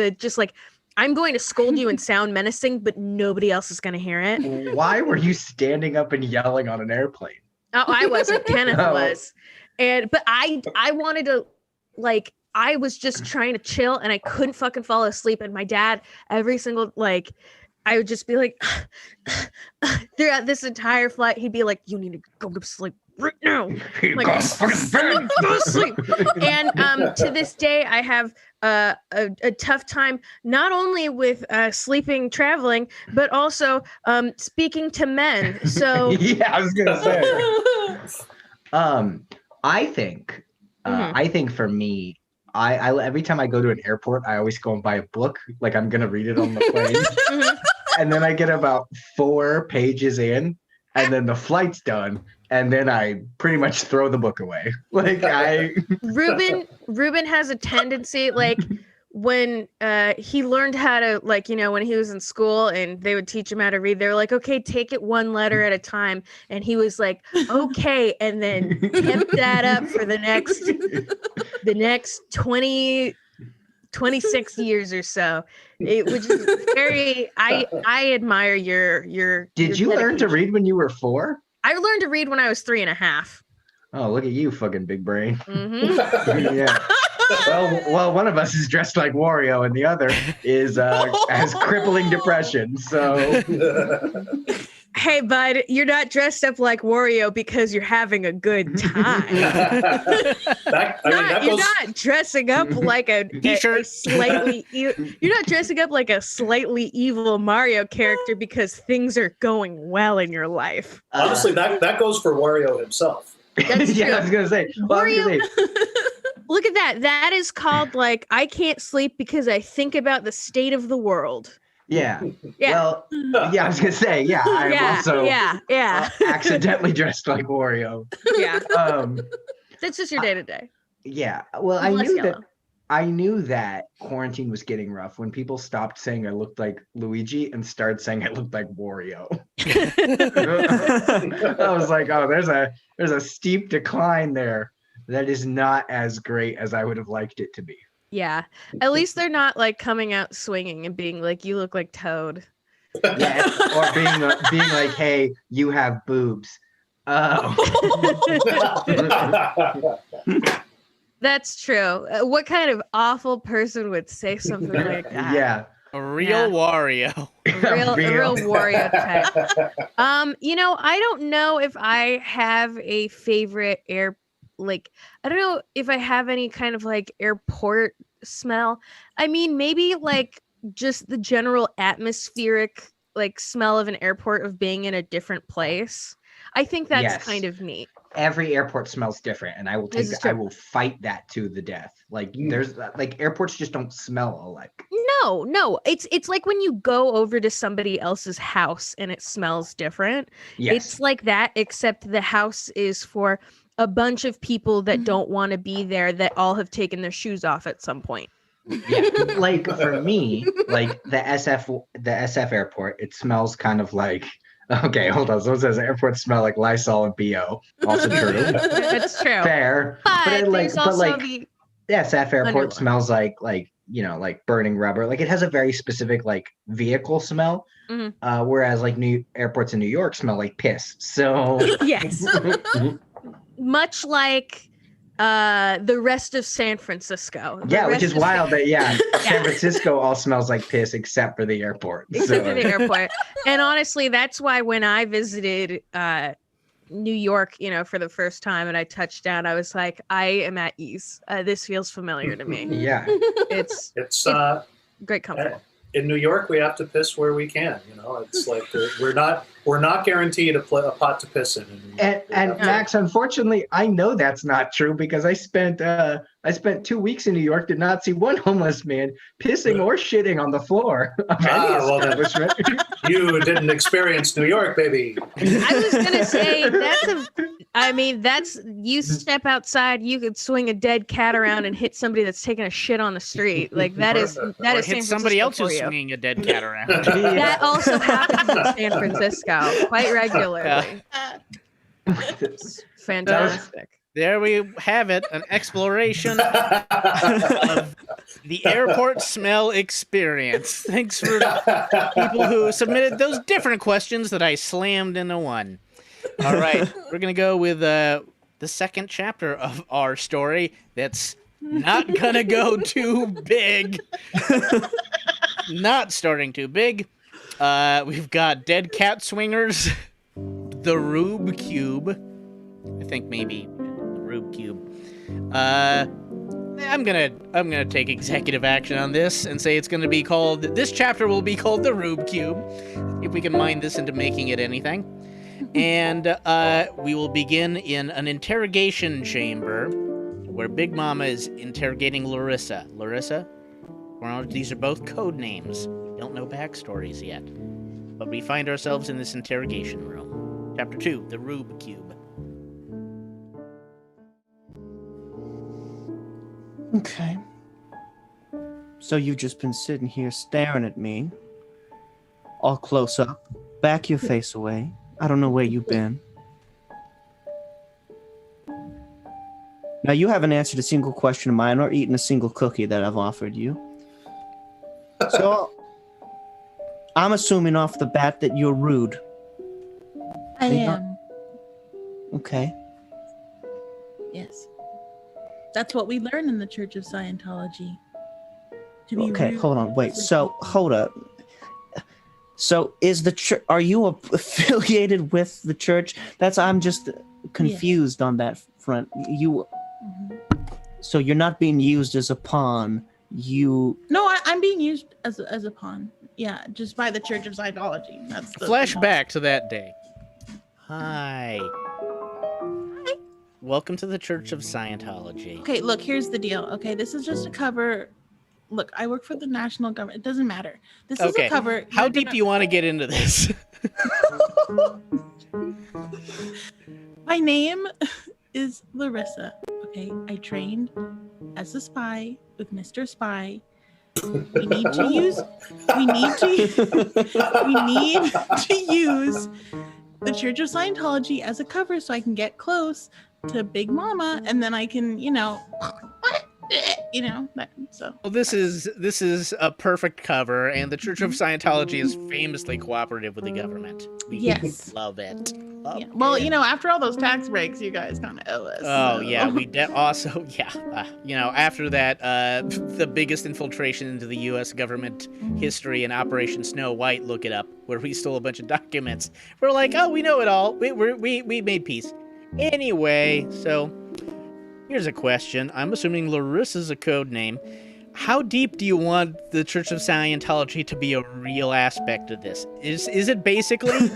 I'm going to scold you and sound menacing, but nobody else is going to hear it. Why were you standing up and yelling on an airplane? Oh, I wasn't. Kenneth was. But I wanted to, like, I was just trying to chill and I couldn't fucking fall asleep. And my dad, every single, like, I would just be like, throughout this entire flight, he'd be like, you need to go to sleep right now. Like, go to sleep. And to this day, I have a tough time, not only with sleeping, traveling, but also speaking to men. So yeah, I was gonna say. I think for me, I every time I go to an airport, I always go and buy a book, like I'm gonna read it on the plane. And then I get about 4 pages in, and then the flight's done, and then I pretty much throw the book away. Like Ruben has a tendency, like when he learned how to, like, you know, when he was in school and they would teach him how to read, they were like, okay, take it one letter at a time. And he was like, okay, and then kept that up for the next 26 years or so, which is very, I admire your Did you learn to read when you were 4? I learned to read when I was 3.5. Oh, look at you, fucking big brain. Mm-hmm. Yeah. Well, one of us is dressed like Wario, and the other is has crippling depression. So, hey, bud, you're not dressed up like Wario because you're having a good time. You're not dressing up like a slightly. You're not dressing up like a slightly evil Mario character because things are going well in your life. Honestly, that goes for Wario himself. That's yeah, true. I was gonna say. Wario. Look at that. That is called, like, I can't sleep because I think about the state of the world. Yeah. Yeah. Well, yeah, I was gonna say, yeah, I'm also accidentally dressed like Wario. Yeah. That's just your day to day. Yeah. Well, I knew that quarantine was getting rough when people stopped saying I looked like Luigi and started saying I looked like Wario. I was like, oh, there's a steep decline there. That is not as great as I would have liked it to be. Yeah. At least they're not like coming out swinging and being like, you look like Toad. Yeah, or being like, hey, you have boobs. Oh. That's true. What kind of awful person would say something like that? Yeah. A real Wario. A real Wario type. I don't know if I have a favorite I don't know if I have any kind of like airport smell. I mean, maybe like just the general atmospheric like smell of an airport of being in a different place. I think that's kind of neat. Every airport smells different, and I will take that. I will fight that to the death. Like there's like airports just don't smell alike. No. It's like when you go over to somebody else's house and it smells different. Yes. It's like that, except the house is for a bunch of people that don't want to be there that all have taken their shoes off at some point. Yeah. Like for me, like the SF airport, it smells kind of like. Okay, hold on. So it says airports smell like Lysol and BO. Also true. That's true. Fair. But the SF airport smells like burning rubber. Like it has a very specific like vehicle smell. Mm-hmm. Whereas like airports in New York smell like piss. So yes. Much like the rest of San Francisco. Which is wild that San Francisco all smells like piss except for the airport. Except for the airport. And honestly, that's why when I visited New York, for the first time and I touched down, I was like, I am at ease. This feels familiar to me. Yeah. It's great comfort. In New York, we have to piss where we can. It's like we're not guaranteed a pot to piss in. And Max, unfortunately, I know that's not true because I spent 2 weeks in New York, did not see one homeless man pissing or shitting on the floor of any establishment. You didn't experience New York, baby. I was gonna say that's you step outside, you could swing a dead cat around and hit somebody that's taking a shit on the street. Like that is hit somebody else who's swinging a dead cat around. That also happens in San Francisco quite regularly. Fantastic. There we have it, an exploration of the airport smell experience. Thanks for people who submitted those different questions that I slammed into one. All right, we're going to go with the second chapter of our story that's not going to go too big. Not starting too big. We've got Dead Cat Swingers, the Rube Cube. I think maybe Rube Cube. I'm gonna take executive action on this and say it's gonna be called. This chapter will be called the Rube Cube, if we can mind this into making it anything. And we will begin in an interrogation chamber where Big Mama is interrogating Larissa. Larissa, these are both code names. We don't know backstories yet, but we find ourselves in this interrogation room. Chapter 2, the Rube Cube. Okay. So you've just been sitting here staring at me, all close up. Back your face away. I don't know where you've been. Now you haven't answered a single question of mine or eaten a single cookie that I've offered you. So I'm assuming off the bat that you're rude. I am. Okay. Yes. That's what we learn in the Church of Scientology. To be Okay, rude. hold on. Wait. So, hold up. So, is the church? Are you affiliated with the church? I'm just confused on that front. So you're not being used as a pawn. No, I'm being used as a pawn. Yeah, just by the Church of Scientology. That's the Flashback to that day. Hi. Welcome to the Church of Scientology. Okay, look, here's the deal. Okay, this is just a cover. Look, I work for the national government. It doesn't matter. This is a cover. How deep do you want to get into this? My name is Larissa. Okay, I trained as a spy with Mr. Spy. We need to use the Church of Scientology as a cover so I can get close to Big Mama, and then I can, So. Well, this is a perfect cover, and the Church of Scientology is famously cooperative with the government. We Yes. love it. Love Yeah. Well, it. after all those tax breaks, you guys kind of owe us. Oh so. yeah, we also after that, the biggest infiltration into the U.S. government history and Operation Snow White. Look it up, where we stole a bunch of documents. We're like, oh, we know it all. We made peace. Anyway, so here's a question. I'm assuming Larissa's a code name. How deep do you want the Church of Scientology to be a real aspect of this? Is it basically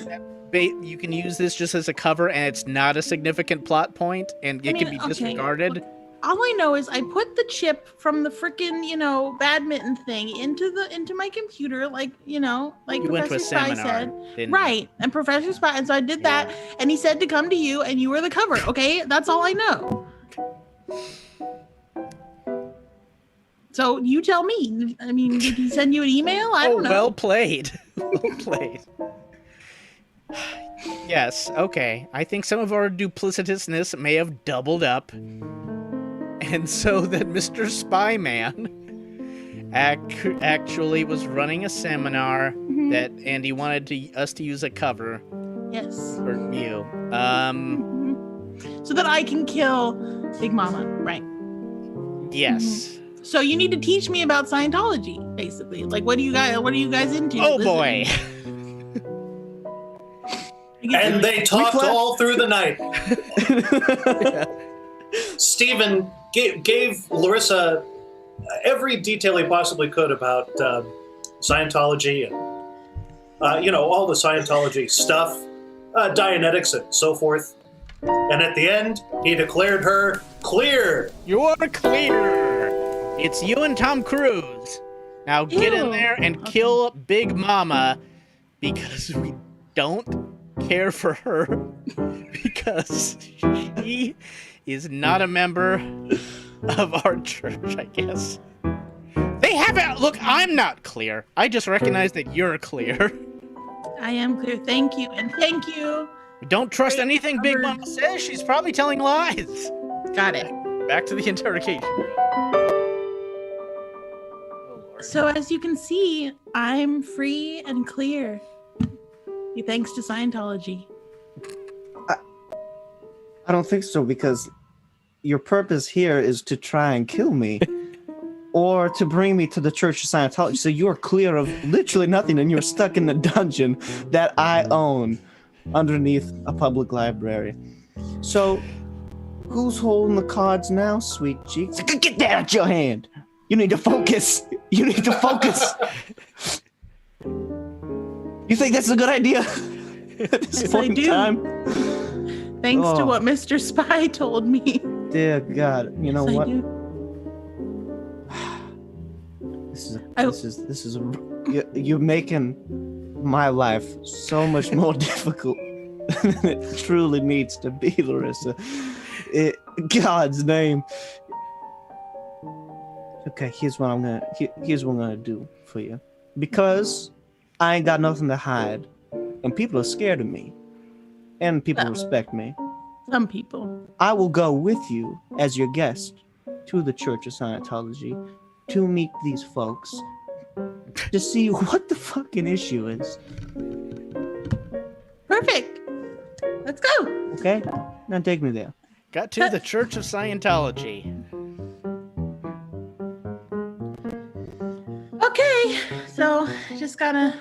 you can use this just as a cover and it's not a significant plot point and it can be disregarded? Look, all I know is I put the chip from the freaking, badminton thing into my computer, like You Professor went to a Spy seminar, said. didn't you? Right. And Professor Spy, and so I did that, and he said to come to you, and you were the cover, okay? That's all I know. So you tell me. I mean, did he send you an email? I don't know. Well played. Well played. Yes, okay. I think some of our duplicitousness may have doubled up. And so that Mr. Spyman actually was running a seminar and he wanted us to use a cover Yes. for you. So that I can kill Big Mama, right? Yes. So you need to teach me about Scientology, basically. Like, what are you guys into? Oh Listen. boy. And they talked all through the night. Stephen gave Larissa every detail he possibly could about Scientology and all the Scientology stuff, Dianetics and so forth. And at the end, he declared her clear. You are clear. It's you and Tom Cruise. Now get in there and kill Big Mama because we don't care for her because she is not a member of our church, I guess. They haven't. Look, I'm not clear. I just recognize that you're clear. I am clear. Thank you. And thank you. Don't trust anything Big Mama says. She's probably telling lies. Got it. Back to the interrogation. So as you can see, I'm free and clear. Thanks to Scientology. I don't think so, because your purpose here is to try and kill me or to bring me to the Church of Scientology. So you're clear of literally nothing and you're stuck in the dungeon that I own underneath a public library. So who's holding the cards now, sweet cheeks? Get that out your hand. You need to focus. You need to focus. You think that's a good idea? At this Yes, point I in do. time? Thanks to Oh. what Mr. Spy told me. Dear God, you know Yes, I what? do. This is you're making my life so much more difficult than it truly needs to be, Larissa. God's name. Okay, here's what I'm gonna do for you, because I ain't got nothing to hide, and people are scared of me, and people respect me. Some people. I will go with you as your guest to the Church of Scientology to meet these folks to see what the fucking issue is. Perfect. Let's go. Okay? Now take me there. Got to the Church of Scientology. Okay. So just gotta,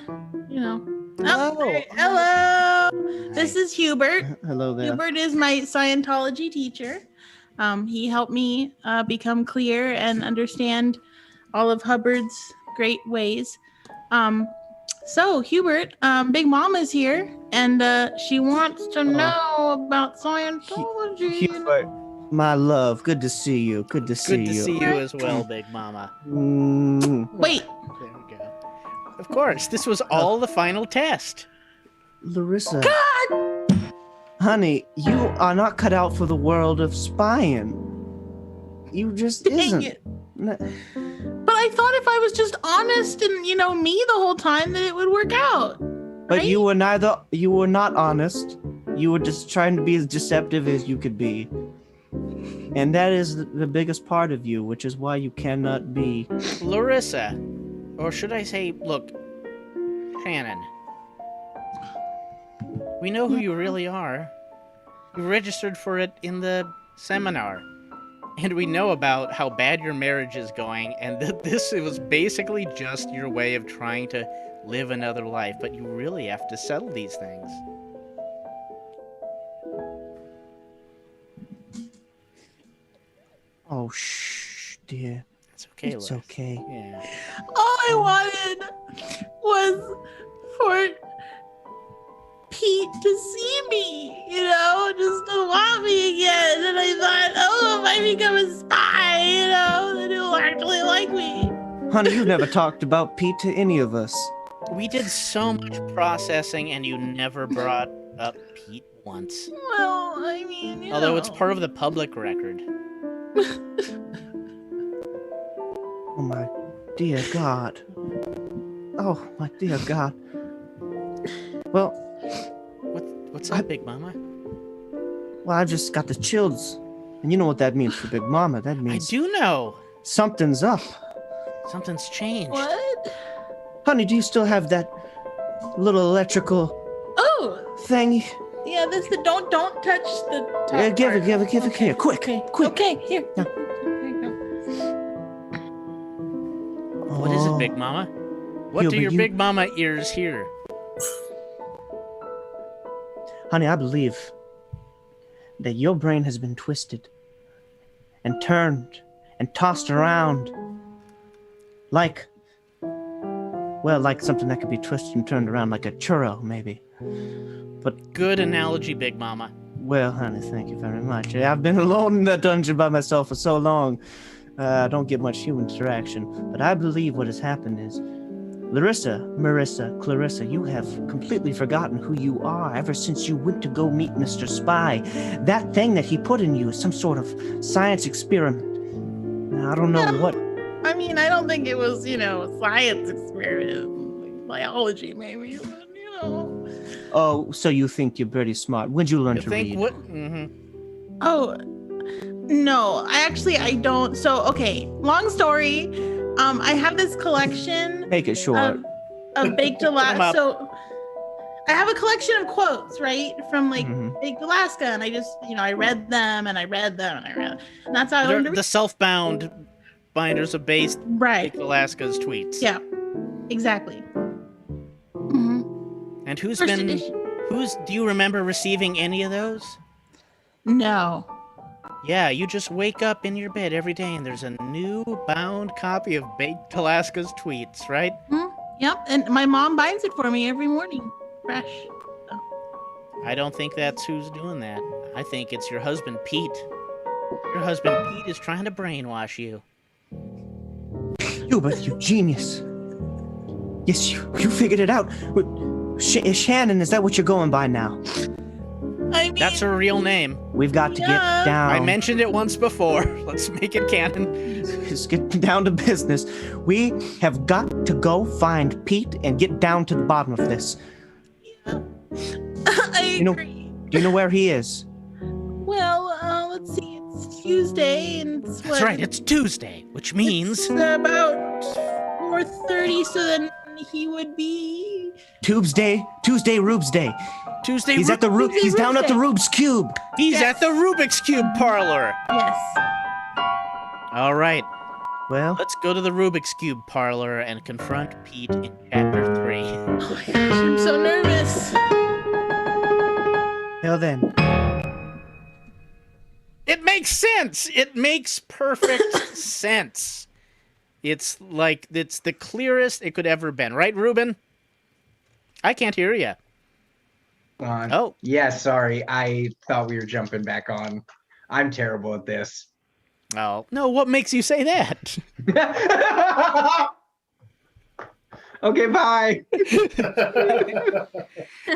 Hello. Hello. This is Hubert. Hello there. Hubert is my Scientology teacher. He helped me become clear and understand all of Hubbard's great ways. So Hubert, Big Mama's here, and she wants to know about Scientology. Hubert, my love, good to see you. Good to see Good to you. see you as well, Big Mama. Wait. There we go. Of course, this was all the final test. Larissa. God! Honey, you are not cut out for the world of spying. You just Dang isn't. it. But I thought if I was just honest and, me the whole time, that it would work out. But right? you were not honest. You were just trying to be as deceptive as you could be. And that is the biggest part of you, which is why you cannot be. Larissa, or should I say, look, Shannon. We know who you really are. You registered for it in the seminar. And we know about how bad your marriage is going, and that this was basically just your way of trying to live another life, but you really have to settle these things. Oh, shh, dear. It's okay, It's Liz. okay. Yeah. All I wanted was for Pete to see me, just to want me again. And I thought, if I become a spy, then he'll actually like me. Honey, you've never talked about Pete to any of us. We did so much processing, and you never brought up Pete once. Well, I mean, Although it's part of the public record. Oh, my dear God. Oh, my dear God. Well, What's up, Big Mama? well, I've just got the chills. And you know what that means for Big Mama. That I means do know. something's up. Something's changed. What? Honey, do you still have that little electrical Oh, thing? yeah, this the don't touch the top Yeah, give part. it here. Quick, Okay. quick. Okay, here. Yeah. There you go. What is it, Oh, Big Mama? What Here, do but your you- Big Mama ears hear? Honey, I believe that your brain has been twisted and turned and tossed around like something that could be twisted and turned around like a churro, maybe. Good analogy, Big Mama. Well, honey, thank you very much. I've been alone in that dungeon by myself for so long. I don't get much human interaction. But I believe what has happened is Marissa, Clarissa, you have completely forgotten who you are ever since you went to go meet Mr. Spy. That thing that he put in you is some sort of science experiment. Now, I don't know what. I mean, I don't think it was, a science experiment, like biology maybe, but. Oh, so you think you're pretty smart. When'd you learn You to think read? what? Oh, no, I don't. So, okay, long story. I have this collection Make it short. of Baked Come Alaska. up. So, I have a collection of quotes, right, from Mhm. Baked Alaska, and I just, I read them and I read them and I read them. And that's how I learned to read. The self-bound binders of base Right. Alaska's tweets. Yeah, exactly. Mhm. And who's First been? edition. Do you remember receiving any of those? No. Yeah, you just wake up in your bed every day and there's a new bound copy of Baked Alaska's tweets, right? Yep, and my mom binds it for me every morning, fresh. I don't think that's who's doing that. I think it's your husband, Pete. Your husband, Pete, is trying to brainwash you. Hubert, you genius. Yes, you figured it out. Shannon, is that what you're going by now? I mean, That's her real name. We've got to get Yeah. down. I mentioned it once before. Let's make it canon. Let's get down to business. We have got to go find Pete and get down to the bottom of this. I You know- agree. Do you know where he is? Well, let's see. It's Tuesday, and it's That's right, it's Tuesday, which means it's about 4:30. So then he would be. Tuesday, Rube's Day. Tuesday. He's at the Rube. Tuesday He's down Rube's at the Day. Rube's Cube. He's Yes. at the Rubik's Cube parlor. Yes. All right, Well, let's go to the Rubik's Cube parlor and confront Pete in chapter 3. Oh my gosh, I'm so nervous. hell then. It makes sense. It makes perfect sense. It's the clearest it could ever been, right, Ruben? I can't hear you. On. Oh, Yeah, sorry. I thought we were jumping back on. I'm terrible at this. oh, no. What makes you say that? Okay, bye.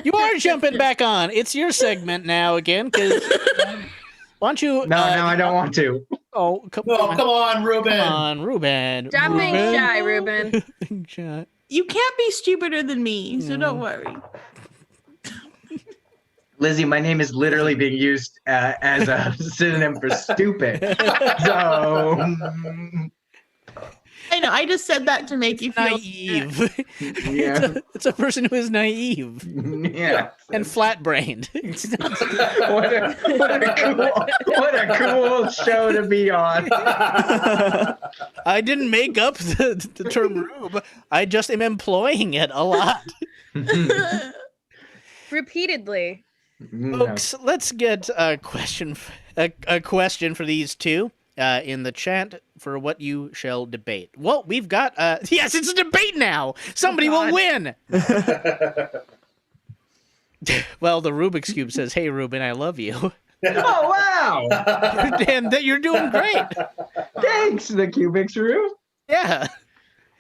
You are jumping back on. It's your segment now again. Because why don't you? No, I don't want to. Oh, come No, on, come on, Ruben. come on, Ruben. Stop being Ruben. shy, Ruben. Being shy. You can't be stupider than me, so don't worry. Lizzie, my name is literally being used as a synonym for stupid. So I know. I just said that to make you feel Naive. yeah, It's a person who is naive yeah. and flat-brained. What a cool show to be on. I didn't make up the term rube. I just am employing it a lot. Repeatedly. Folks, let's get a question for these two in the chat for what you shall debate. Well, we've got yes, it's a debate now. Somebody will win. Well, the Rubik's Cube says, "Hey, Ruben, I love you." Oh wow! And that you're doing great. Thanks, the Cubics Roof. Yeah.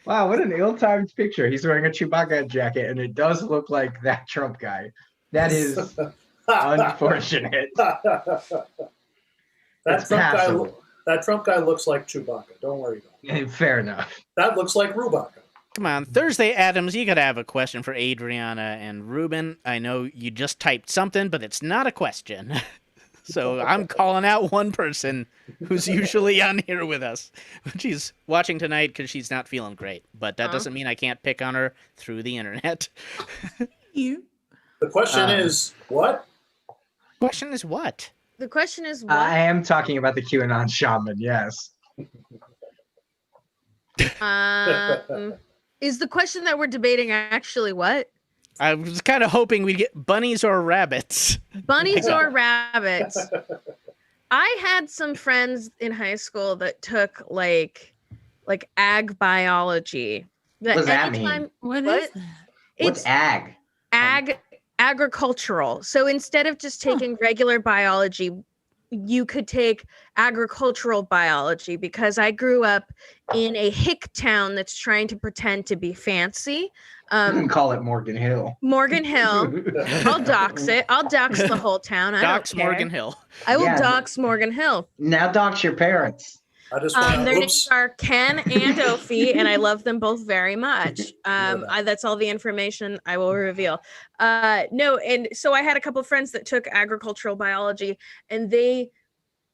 Wow, what an ill-timed picture. He's wearing a Chewbacca jacket, and it does look like that Trump guy. That is unfortunate. It's passable. That Trump guy looks like Chewbacca. Don't worry about it. Fair enough. That looks like Rubaka. Come on, Thursday Adams, you gotta have a question for Adrianna and Ruben. I know you just typed something, but it's not a question. So I'm calling out one person who's usually on here with us. She's watching tonight because she's not feeling great, but that doesn't mean I can't pick on her through the internet. you. The question is, what? Question is what? The question is what? I am talking about the QAnon shaman, yes. Is the question that we're debating actually what? I was kind of hoping we'd get bunnies or rabbits. Bunnies or rabbits? I had some friends in high school that took like ag biology. What does that mean? What What? is that? What's ag? Agricultural. So instead of just taking regular biology, you could take agricultural biology, because I grew up in a hick town that's trying to pretend to be fancy. You can call it Morgan Hill. Morgan Hill. I'll dox it. I'll dox the whole town. I Docs don't care. Morgan Hill. I will Yeah. dox Morgan Hill. Now dox your parents. I just want Their to. names are Ken and Ophi, and I love them both very much. That's all the information I will reveal. No, and so I had a couple of friends that took agricultural biology, and they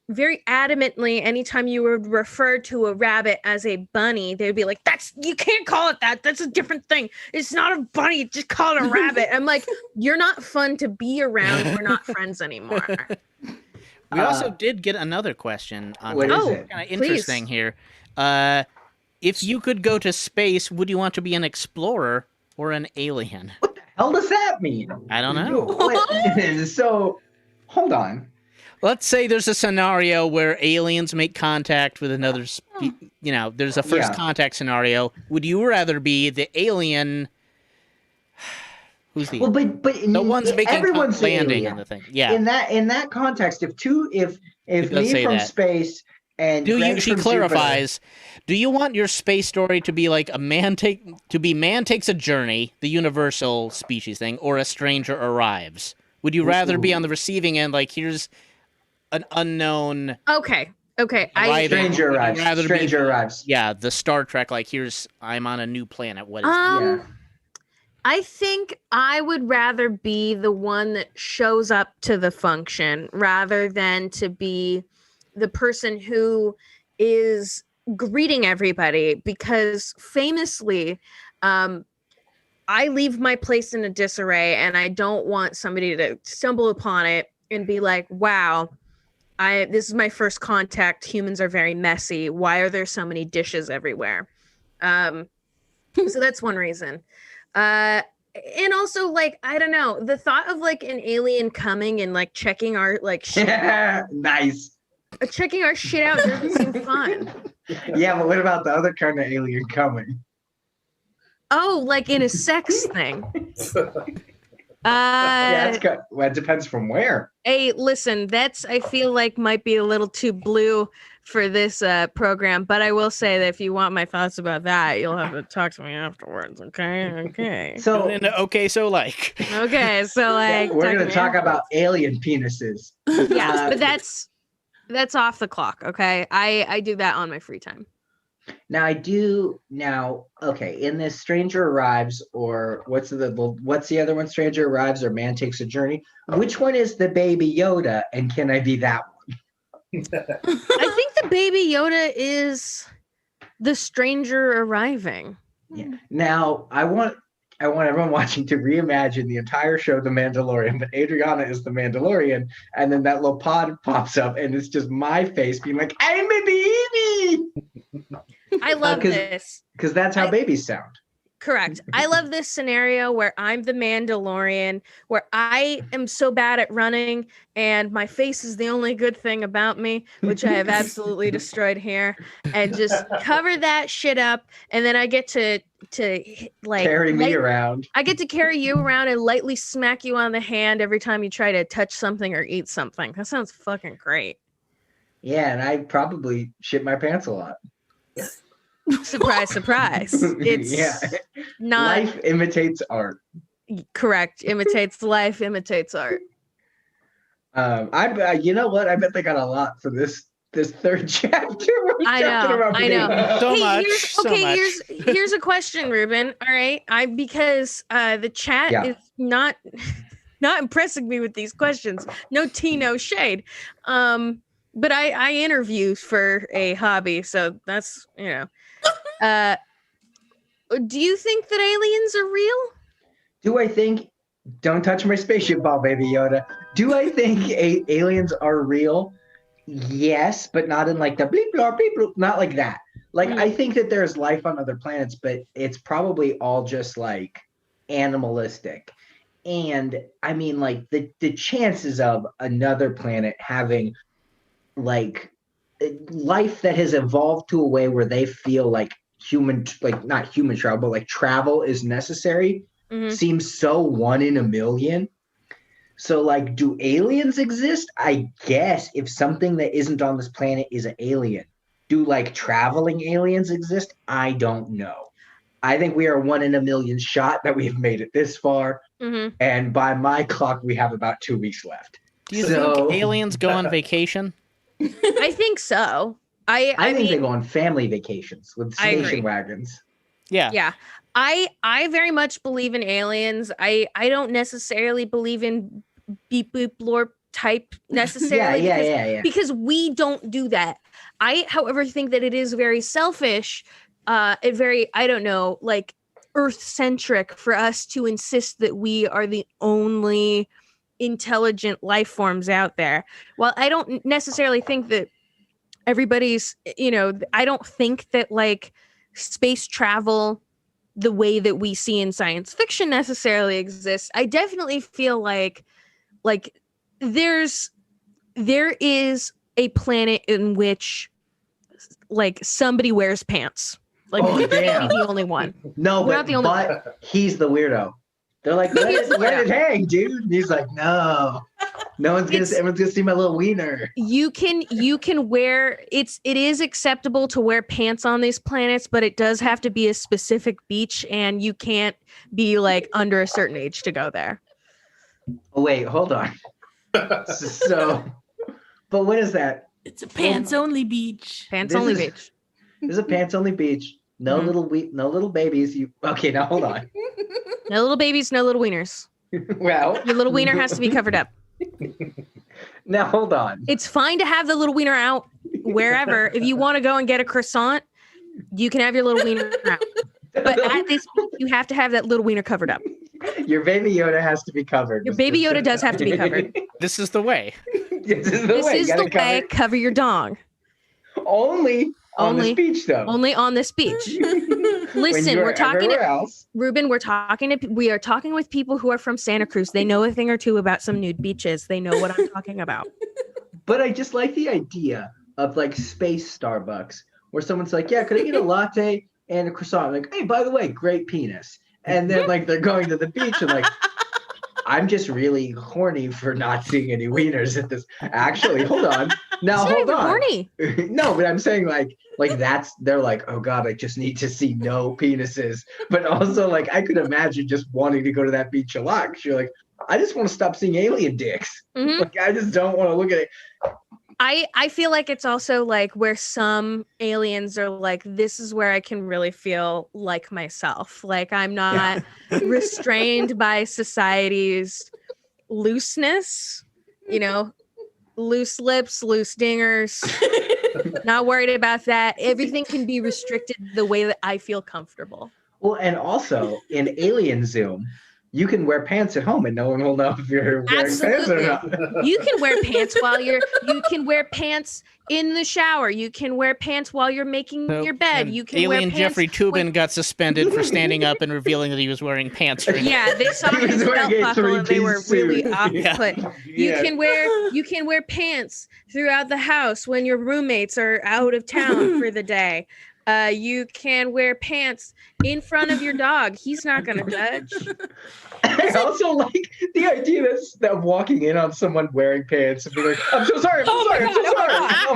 very adamantly, anytime you would refer to a rabbit as a bunny, they would be like, you can't call it that. That's a different thing. It's not a bunny. Just call it a rabbit. I'm like, you're not fun to be around. We're not friends anymore. We also did get another question on What is it? kind of interesting here. If you could go to space, would you want to be an explorer or an alien? What the hell does that mean? I don't know. So, hold on. Let's say there's a scenario where aliens make contact with another, there's a first Yeah. contact scenario. Would you rather be the alien? Who's the? Well, but the ones making everyone's landing alien. on the thing. Yeah. In that context, if does me say from that. space and Greg She from clarifies. Do you want your space story to be like man takes a journey, the universal species thing, or a stranger arrives? Would you rather be on the receiving end, like here's an unknown Okay. arriving? Stranger Would you arrives. rather be- Stranger arrives. Yeah, the Star Trek, like I'm on a new planet. What is Yeah. I think I would rather be the one that shows up to the function rather than to be the person who is greeting everybody, because famously, I leave my place in a disarray and I don't want somebody to stumble upon it and be like, wow, this is my first contact. Humans are very messy. Why are there so many dishes everywhere? So that's one reason. And also, like, I don't know, the thought of like an alien coming and like checking our like shit out, Nice. checking our shit out doesn't seem fun. Yeah, but what about the other kind of alien coming? Oh, like in a sex thing. Yeah, it's good. Well, it depends from where. Hey, listen, that's I feel like might be a little too blue for this program, but I will say that if you want my thoughts about that, you'll have to talk to me afterwards. Okay. So okay, so like Okay, so like we're to gonna me talk after- about alien penises. Yes, but that's off the clock. Okay, I do that on my free time. Now I do now. Okay, in this Stranger Arrives, or what's the other one? Stranger Arrives or Man Takes a Journey. Which one is the Baby Yoda, and can I be that one? I think the Baby Yoda is the stranger arriving. Yeah. Now I want everyone watching to reimagine the entire show, The Mandalorian, but Adrianna is the Mandalorian, and then that little pod pops up, and it's just my face being like, "I'm a baby." I love this. Because that's how babies sound. Correct. I love this scenario where I'm the Mandalorian, where I am so bad at running and my face is the only good thing about me, which I have absolutely destroyed here, and just cover that shit up. And then I get to like carry me around. I get to carry you around and lightly smack you on the hand every time you try to touch something or eat something. That sounds fucking great. Yeah, and I probably shit my pants a lot. Surprise, surprise. It's not life imitates art. Correct. Imitates life, imitates art. You know what? I bet they got a lot for this third chapter. I know. So much. Here's a question, Ruben. All right. Because the chat is not impressing me with these questions. No tea, no shade. But I interview for a hobby, so that's, you know. Do you think that aliens are real? Do I think? Don't touch my spaceship ball, Baby Yoda. Do I think aliens are real? Yes, but not in like the bleep blop bleep bloop, not like that. Like I think that there's life on other planets, but it's probably all just like animalistic. And I mean, like the chances of another planet having like life that has evolved to a way where they feel like not human travel, but like travel is necessary seems so 1 in a million. So like, do aliens exist? I guess if something that isn't on this planet is an alien. Do like traveling aliens exist? I don't know. I think we are 1 in a million shot that we've made it this far. And by my clock, we have about 2 weeks left. Do you think aliens go on vacation? I think so. I think mean, they go on family vacations with station wagons. Yeah. I very much believe in aliens. I don't necessarily believe in beep boop lore type necessarily. Because we don't do that. I, however, think that it is very selfish, very, I don't know, like Earth-centric for us to insist that we are the only intelligent life forms out there. While I don't necessarily think that everybody's, I don't think that like space travel the way that we see in science fiction necessarily exists. I definitely feel like there is a planet in which like somebody wears pants. Like we can't be the only one. No, we're not the only one. He's the weirdo. They're like, let it hang, dude. And he's like, no. Everyone's gonna see my little wiener. You can wear it is acceptable to wear pants on these planets, but it does have to be a specific beach, and you can't be like under a certain age to go there. Oh, wait, hold on. But what is that? It's a pants only beach. Pants only beach. This is a pants only beach. No little babies. Okay, now hold on. No little babies, no little wieners. Well, your little wiener has to be covered up. Now hold on. It's fine to have the little wiener out wherever. If you want to go and get a croissant, you can have your little wiener out. But at this point, you have to have that little wiener covered up. Your baby Yoda has to be covered. Your baby Yoda does have to be covered. This is the way. This is the way. Cover your dong. Only on this beach, though. Only on this beach. Listen, we're talking to Ruben. We are talking with people who are from Santa Cruz. They know a thing or two about some nude beaches. They know what I'm talking about. But I just like the idea of like space Starbucks, where someone's like, "Yeah, could I get a latte and a croissant?" I'm like, "Hey, by the way, great penis." And then like they're going to the beach and like, I'm just really horny for not seeing any wieners at this. Actually, hold on. Now hold on. Horny. No, but I'm saying like they're like, oh God, I just need to see no penises. But also like I could imagine just wanting to go to that beach a lot. Cause you're like, I just want to stop seeing alien dicks. Like I just don't want to look at it. I feel like it's also like where some aliens are like, this is where I can really feel like myself. Like I'm not restrained by society's looseness, you know, loose lips, loose dingers. Not worried about that. Everything can be restricted the way that I feel comfortable. Well, and also in Alien Zoom, you can wear pants at home and no one will know if you're wearing pants or not. You can wear pants you can wear pants in the shower. You can wear pants while you're making your bed. You can Alien wear pants Jeffrey Toobin got suspended for standing up and revealing that he was wearing pants. Yeah, they saw He was his wearing belt a buckle and they were three-piece really suit. off Yeah. put. You can wear pants throughout the house when your roommates are out of town for the day. You can wear pants in front of your dog. He's not gonna judge. I also like the idea of walking in on someone wearing pants and being like, I'm so sorry, I'm so sorry, I'm so sorry. Oh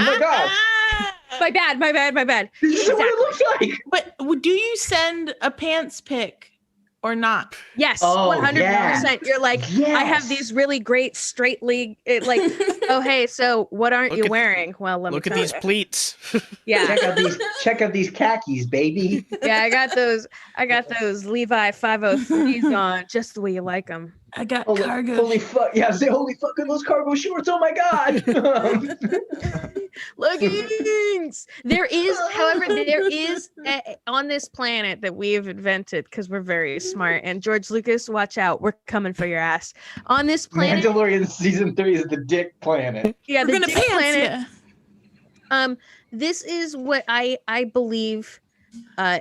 my God. My bad. This is what it looks like. But do you send a pants pic or not? Yes, Oh, 100%. yeah. You're like, I have these really great straight leg. Oh, hey, so what aren't Look you at- wearing? Well, let me Look at tell these you. pleats. Yeah, Check out these khakis, baby. yeah, I got those Levi 503s on, just the way you like them. I got Holy, cargo. holy fuck! Yeah, say holy fuck! Those cargo shorts! Oh my God! Leggings. There is, however, on this planet that we've invented because we're very smart. And George Lucas, watch out, we're coming for your ass. On this planet, Mandalorian season 3 is the dick planet. yeah, We're the gonna Dick pants planet. ya. This is what I believe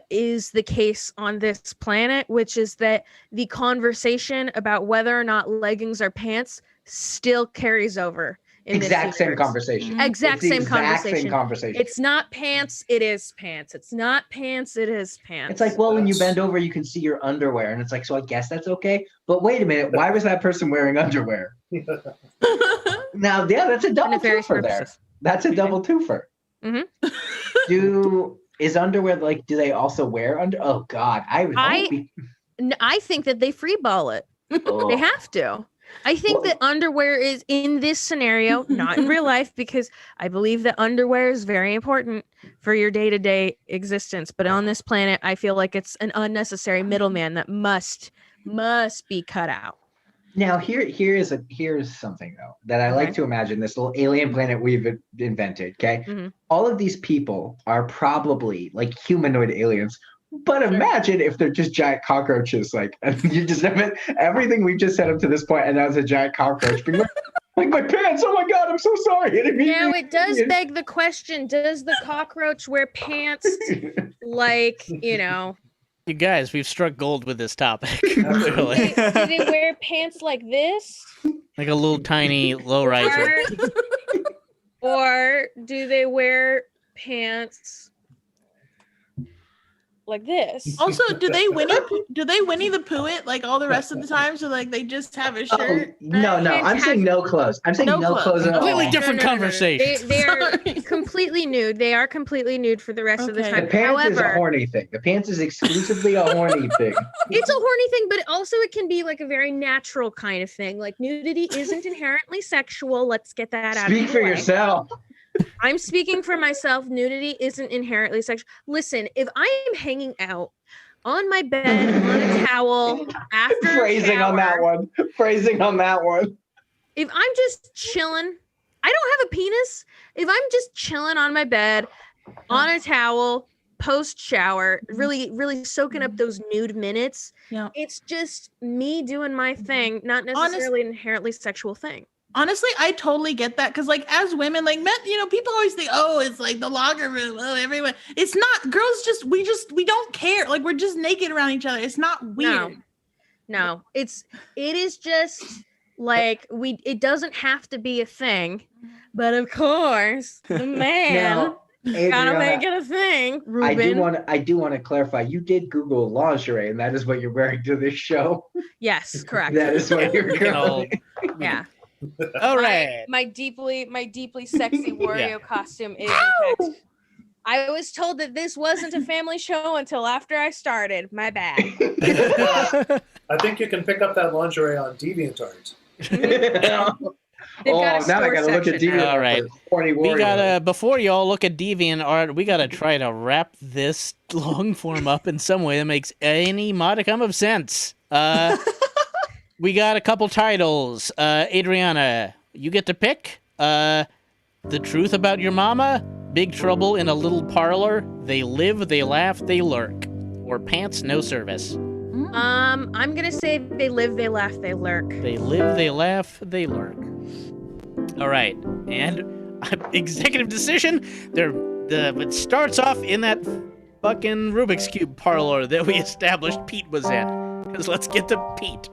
is the case on this planet, which is that the conversation about whether or not leggings are pants still carries over. In this Exact same universe. conversation. Exact It's the same exact conversation. same conversation. It's not pants, it is pants. It's not pants, it is pants. It's like, well, when you bend over, you can see your underwear, and it's like, so I guess that's okay. But wait a minute, why was that person wearing underwear? Now, yeah, that's a double nefarious twofer there. purposes. That's a double twofer. Mhm. Is underwear like? Do they also wear under? Oh God, I think that they freeball it. Oh. They have to. I think that underwear is in this scenario, not in real life, because I believe that underwear is very important for your day-to-day existence. But on this planet, I feel like it's an unnecessary middleman that must be cut out. Now here's something though that I like to imagine, this little alien planet we've invented. Okay, Mhm. all of these people are probably like humanoid aliens. But imagine if they're just giant cockroaches, like, and you just have everything we've just set up to this point, and now it's a giant cockroach being like my pants. Oh my God, I'm so sorry. I didn't mean Now to- it does beg the question: does the cockroach wear pants? Like, you know, You guys, we've struck gold with this topic. do Clearly. they wear pants like this, Like a little tiny lowriser. or do they wear pants like this? Also, do they Winnie the Pooh it like all the rest of the time? So like they just have a Oh, shirt. no, I'm saying no clothes. I'm saying No no clothes. clothes at all. Completely different conversation. They're Sorry. completely nude. They are completely nude for the rest of the Okay. time. The pants is a However, horny thing. The pants is exclusively a horny thing. it's a horny thing, but also it can be like a very natural kind of thing. Like nudity isn't inherently sexual. Let's get that out Speak of the for way. yourself. I'm speaking for myself. Nudity isn't inherently sexual. Listen, if I am hanging out on my bed on a towel after a Phrasing on that shower, one. Phrasing on that one. if I'm just chilling, I don't have a penis. If I'm just chilling on my bed on a towel post shower, really soaking up those nude minutes, Yeah. it's just me doing my thing, not necessarily an inherently sexual thing. Honestly, I totally get that because, like, as women, like men, you know, people always think, "Oh, it's like the locker room." Oh, everyone. It's not. Girls we don't care. Like, we're just naked around each other. It's not weird. No, it is just like it doesn't have to be a thing, but of course, the man Now, gotta Adrianna, make it a thing. I Ruben. do want to clarify. You did Google lingerie, and that is what you're wearing to this show. Yes, correct. That is what you're All wearing. Yeah. All right. My deeply sexy Wario costume is in fact. I was told that this wasn't a family show until after I started. My bad. I think you can pick up that lingerie on DeviantArt. They've got a now I store gotta look at section now. DeviantArt. All right. Horny We warrior. gotta, before y'all look at DeviantArt, we gotta try to wrap this long form up in some way that makes any modicum of sense. We got a couple titles. Adrianna, you get to pick. The Truth About Your Mama, Big Trouble in a Little Parlor, They Live, They Laugh, They Lurk, or Pants No Service. I'm gonna say they live, they laugh, they lurk. They live, they laugh, they lurk. All right, and executive decision. It starts off in that fucking Rubik's Cube parlor that we established Pete was in. Because let's get to Pete.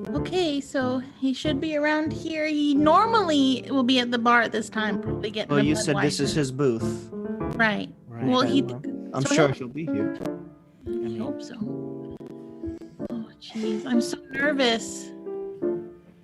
Okay, so he should be around here. He normally will be at the bar at this time, probably getting. Well, the you said this Budweiser. is his booth. Right. Right. Well, he. I'm So sure he'll- he'll be here. I hope so. Oh, jeez, I'm so nervous.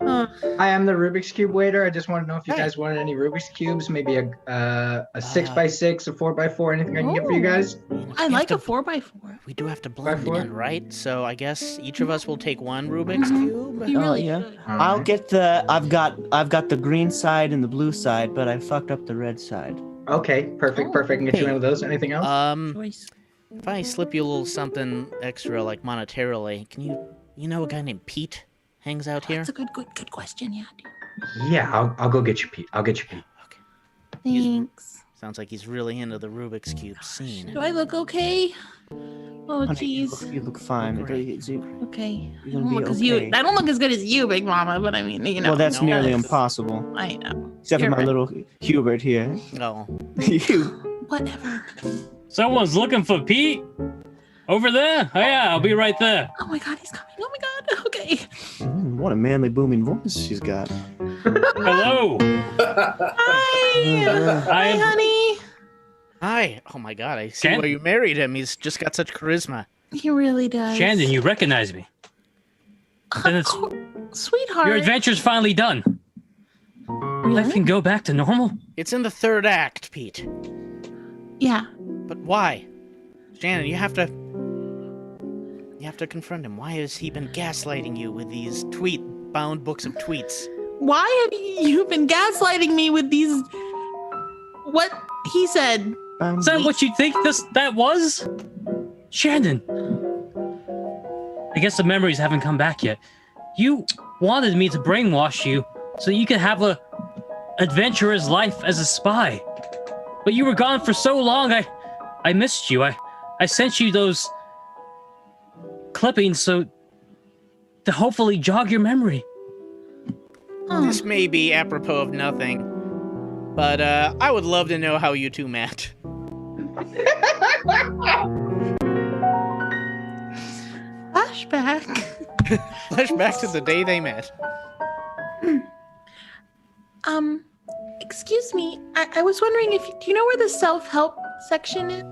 Oh, I am the Rubik's Cube waiter. I just want to know if you Hey. guys wanted any Rubik's Cubes, maybe a 6x6, a 4x4, anything I can get for you Oh. guys. I like a 4x4. We do have to blend four? in, right? So I guess each of us will take one Rubik's Cube. You really yeah. should. I'll get the. I've got the green side and the blue side, but I fucked up the red side. Okay, perfect, Oh. perfect. I can get you one of those. Anything else? Choice. If I slip you a little something extra, like monetarily, can you know a guy named Pete hangs out here? That's a good question. Yeah. Yeah, I'll go get you, Pete. I'll get you, Pete. Thanks. Sounds like he's really into the Rubik's Cube scene. Do I look okay? Oh, Honey, jeez. you look fine. Great. Is it- Okay. I You're don't gonna be look as okay. you. I don't look as good as you, Big Mama. But I mean, you know. well, that's no, nearly that's- impossible. I know. Except for You're my right. little Hubert here. Oh, You. Whatever. Someone's looking for Pete over there. Oh yeah, I'll be right there. Oh my God, he's coming. Oh my God. Okay. What a manly booming voice she's got. Hello. Hi. Hi, honey. hi! Oh my God, I see Ken? why you married him. He's just got such charisma. He really does. Shandon, you recognize me. Then it's, Sweetheart. your adventure's finally done. Life Really? can go back to normal. It's in the third act, Pete. Yeah. But why? Shannon, you have to confront him. Why has he been gaslighting you with these bound books of tweets? Why have you been gaslighting me with these? What he said. Is that what you think that was? Shandon. I guess the memories haven't come back yet. You wanted me to brainwash you so you could have a adventurous life as a spy. But you were gone for so long, I missed you. I sent you those clippings so to hopefully jog your memory. Oh. This may be apropos of nothing, but I would love to know how you two met. Flashback. Flashback to the day they met. Excuse me. I was wondering do you know where the self-help section is?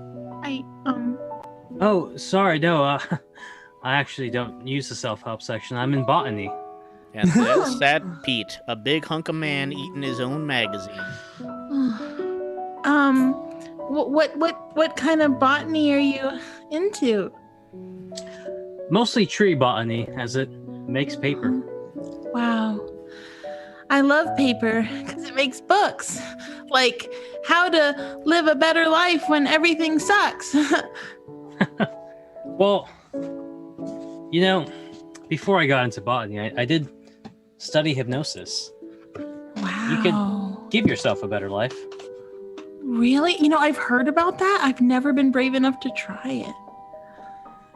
Oh, sorry, no, I actually don't use the self-help section. I'm in botany. And there's that Pete, a big hunk of man eating his own magazine. What kind of botany are you into? Mostly tree botany, as it makes paper. Wow. I love paper because it makes books. Like how to live a better life when everything sucks. Well, you know, before I got into botany, I did study hypnosis. Wow. You could give yourself a better life. Really? You know, I've heard about that. I've never been brave enough to try it.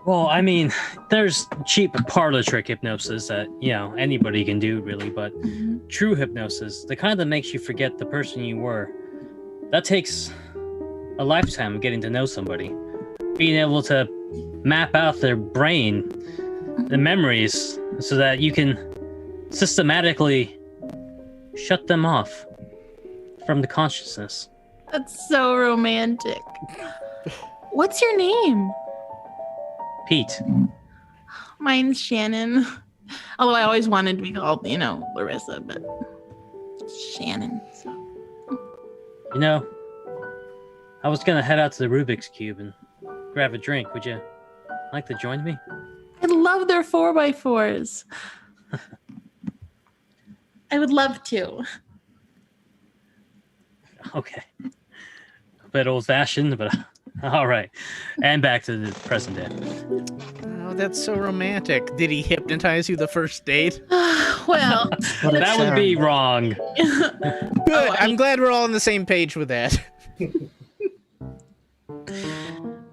Well, I mean, there's cheap parlor trick hypnosis that, anybody can do, really, but true hypnosis, the kind that makes you forget the person you were, that takes a lifetime of getting to know somebody. Being able to map out their brain, the memories, so that you can systematically shut them off from the consciousness. That's so romantic. What's your name? Pete. Mine's Shannon. Although I always wanted to be called, Larissa, but Shannon. So. I was gonna head out to the Rubik's Cube and grab a drink. Would you like to join me? I love their 4x4s. I would love to. Okay. A bit old-fashioned, but all right. And back to the present day. Oh, that's so romantic. Did he hypnotize you the first date? Well, That would be wrong. Good. I'm glad we're all on the same page with that.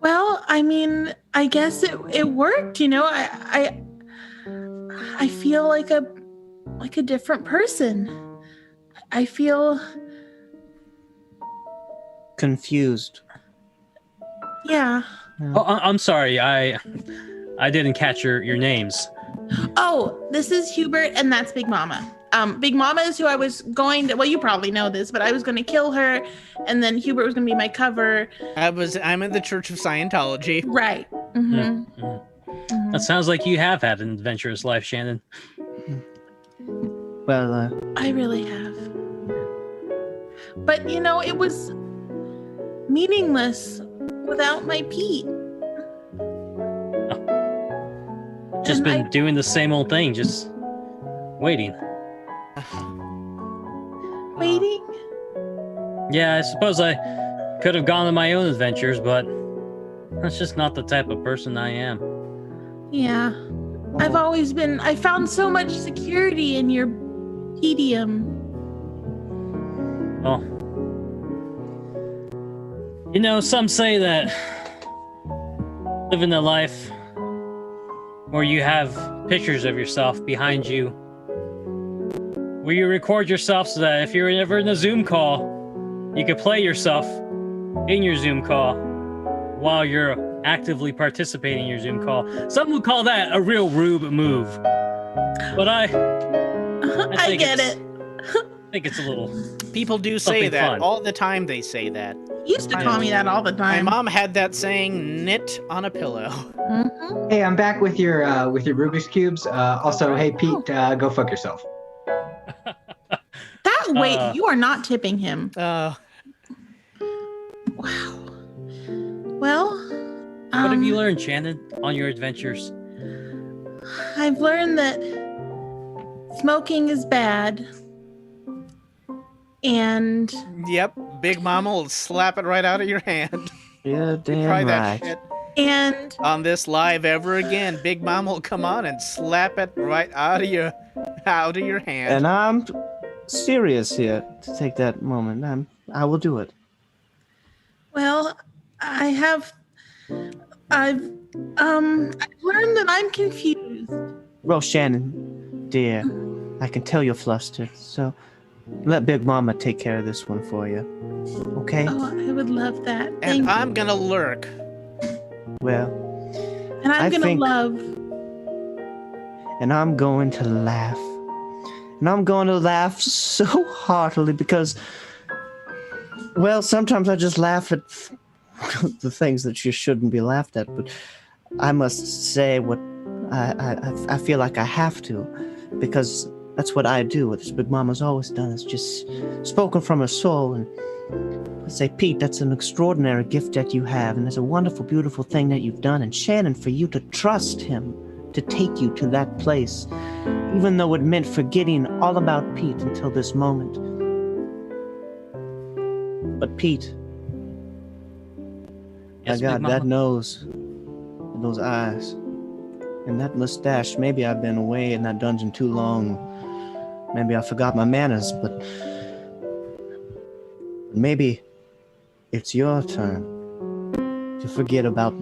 well, I mean, I guess it worked. You know, I feel like a different person. I feel Confused. yeah. Oh, I'm sorry. I didn't catch your names. Oh, this is Hubert, and that's Big Mama. Big Mama is who I was going to. Well, you probably know this, but I was going to kill her, and then Hubert was going to be my cover. I'm in the Church of Scientology. Right. Mm-hmm. Mm-hmm. That sounds like you have had an adventurous life, Shannon. Well, I really have. But you know, it was meaningless without my Pete. Just And been doing the same old thing, just waiting. waiting. Yeah, I suppose I could have gone on my own adventures, but that's just not the type of person I am. Yeah. I've always been. I found so much security in your medium. Well, you know, some say that living a life where you have pictures of yourself behind you, where you record yourself so that if you're ever in a Zoom call, you could play yourself in your Zoom call while you're actively participating in your Zoom call. Some would call that a real Rube move. But I get it. I think it's a little... People do say Something that fun. all the time. They say that. You used to call me that all the My time. mom had that saying, "Knit on a pillow." Mhm. Hey, I'm back with your Rubik's cubes. Also, hey Pete, go fuck yourself. That wait, you are not tipping him. Uh, Wow. Well, What have you learned, Shannon, on your adventures? I've learned that smoking is bad. And yep, Big Mama will slap it right out of your hand. yeah, damn Try right. that shit and on this live ever again. Big Mama will come on and slap it right out of your hand. And I'm serious here to take that moment. I will do it. well, I've learned that I'm confused. Well, Shannon, dear, I can tell you're flustered, so let Big Mama take care of this one for you. Okay? Oh, I would love that. And Thank I'm you. gonna lurk. Well, And I'm I gonna think- love. and I'm going to laugh. And I'm going to laugh so heartily because, well, sometimes I just laugh at the things that you shouldn't be laughed at, but I must say what I feel like I have to, because that's what I do. What this Big Mama's always done is just spoken from her soul. And I say, Pete, that's an extraordinary gift that you have, and it's a wonderful, beautiful thing that you've done. And Shannon, for you to trust him to take you to that place, even though it meant forgetting all about Pete until this moment. But Pete, Yes, my God, Big that Mama? nose, and those eyes, and that mustache. Maybe I've been away in that dungeon too long. Maybe I forgot my manners, but maybe it's your turn to forget about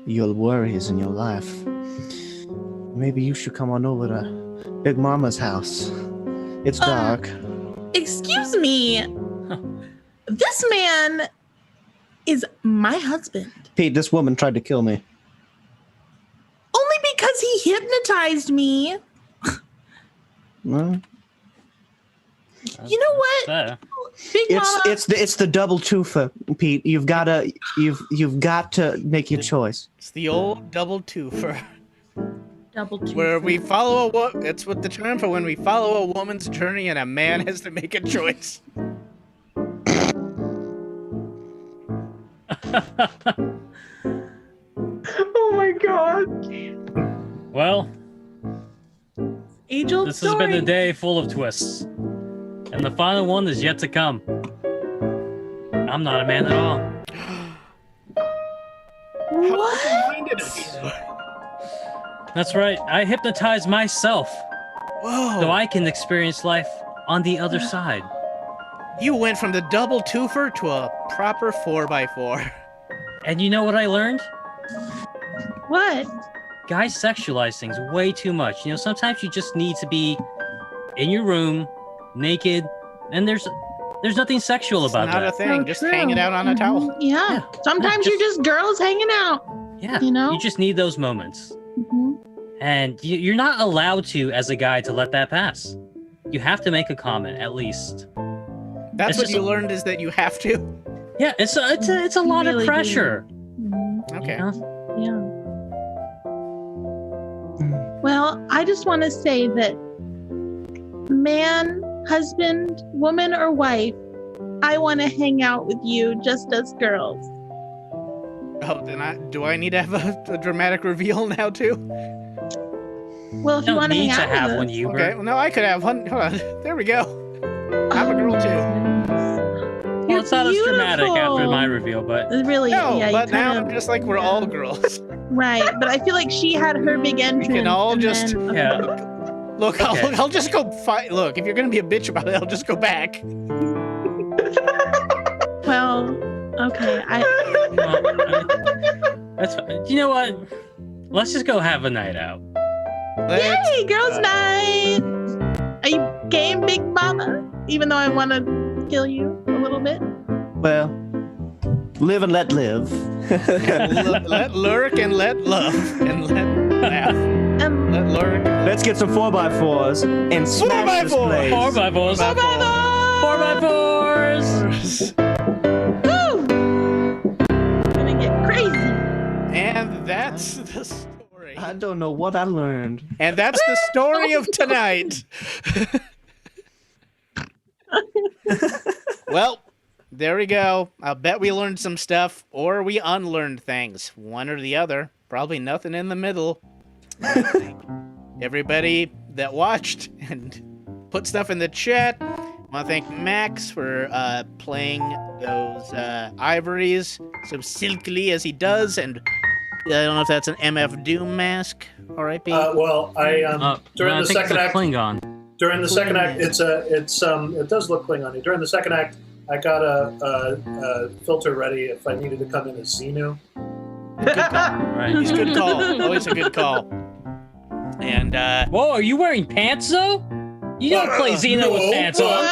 your worries in your life. Maybe you should come on over to Big Mama's house. It's dark. Excuse me. This man is my husband. Pete, this woman tried to kill me. Only because he hypnotized me. Well, You know what? There. Big Mama. it's the double twofer, Pete. You've got to make your choice. It's the old double twofer. Double two. Where we follow it's what the term for when we follow a woman's journey and a man has to make a choice. Oh my god. Well, Age-old this has story. been a day full of twists. And the final one is yet to come. I'm not a man at all. What? Open-minded of you. That's right. I hypnotize myself Whoa. so I can experience life on the other side. You went from the double twofer to a proper 4x4. And you know what I learned? What? Guys sexualize things way too much. You know, sometimes you just need to be in your room, naked, and there's nothing sexual about Not a that. thing. So Just true. hanging out on a towel. Yeah. Sometimes you're just girls hanging out. Yeah, You know? you just need those moments. Mhm. And you're not allowed to, as a guy, to let that pass. You have to make a comment, at least. That's It's what just you a- learned is that you have to. Yeah, it's a lot Really of do. pressure. Mhm. Okay. You know? Yeah. Well, I just want to say that man, husband, woman, or wife, I want to hang out with you just as girls. Oh, then do I need to have a dramatic reveal now too? Well, if You you want don't to hang need to out have with one, us. Hubert. Okay, well, no, I could have one. Hold on. There we go. I'm a girl too. Well, it's not as dramatic after beautiful. my reveal, but Really, No, yeah, but you now kind I'm of, just like we're all girls. right. But I feel like she had her big entrance. all and just- then- okay. yeah. Look, Okay. I'll just go fight. Look, if you're gonna be a bitch about it, I'll just go back. Well, okay. That's fine. You know what? Let's just go have a night out. Let's- Yay, girls' night! Are you game, Big Mama? Even though I want to kill you a little bit. Well, live and let live. let lurk and let love and let laugh. Let lurk. Let's get some 4x4s and smash this 4x4. place. 4x4s. 4x4s. Woo! Gonna get crazy. And that's the story. I don't know what I learned. And that's the story of tonight. Well, there we go. I'll bet we learned some stuff or we unlearned things. One or the other. Probably nothing in the middle. Everybody that watched and put stuff in the chat. I want to thank Max for playing those ivories so silkily as he does. And I don't know if that's an MF Doom mask. R.I.P. Well, during I the think second it's a act, Klingon. during the second act, it does look Klingon-y. During the second act, I got a filter ready if I needed to come in as Xenu. Good call. Right. He's a good call. Always a good call. And Whoa, are you wearing pants though? You don't play Xeno with pants on.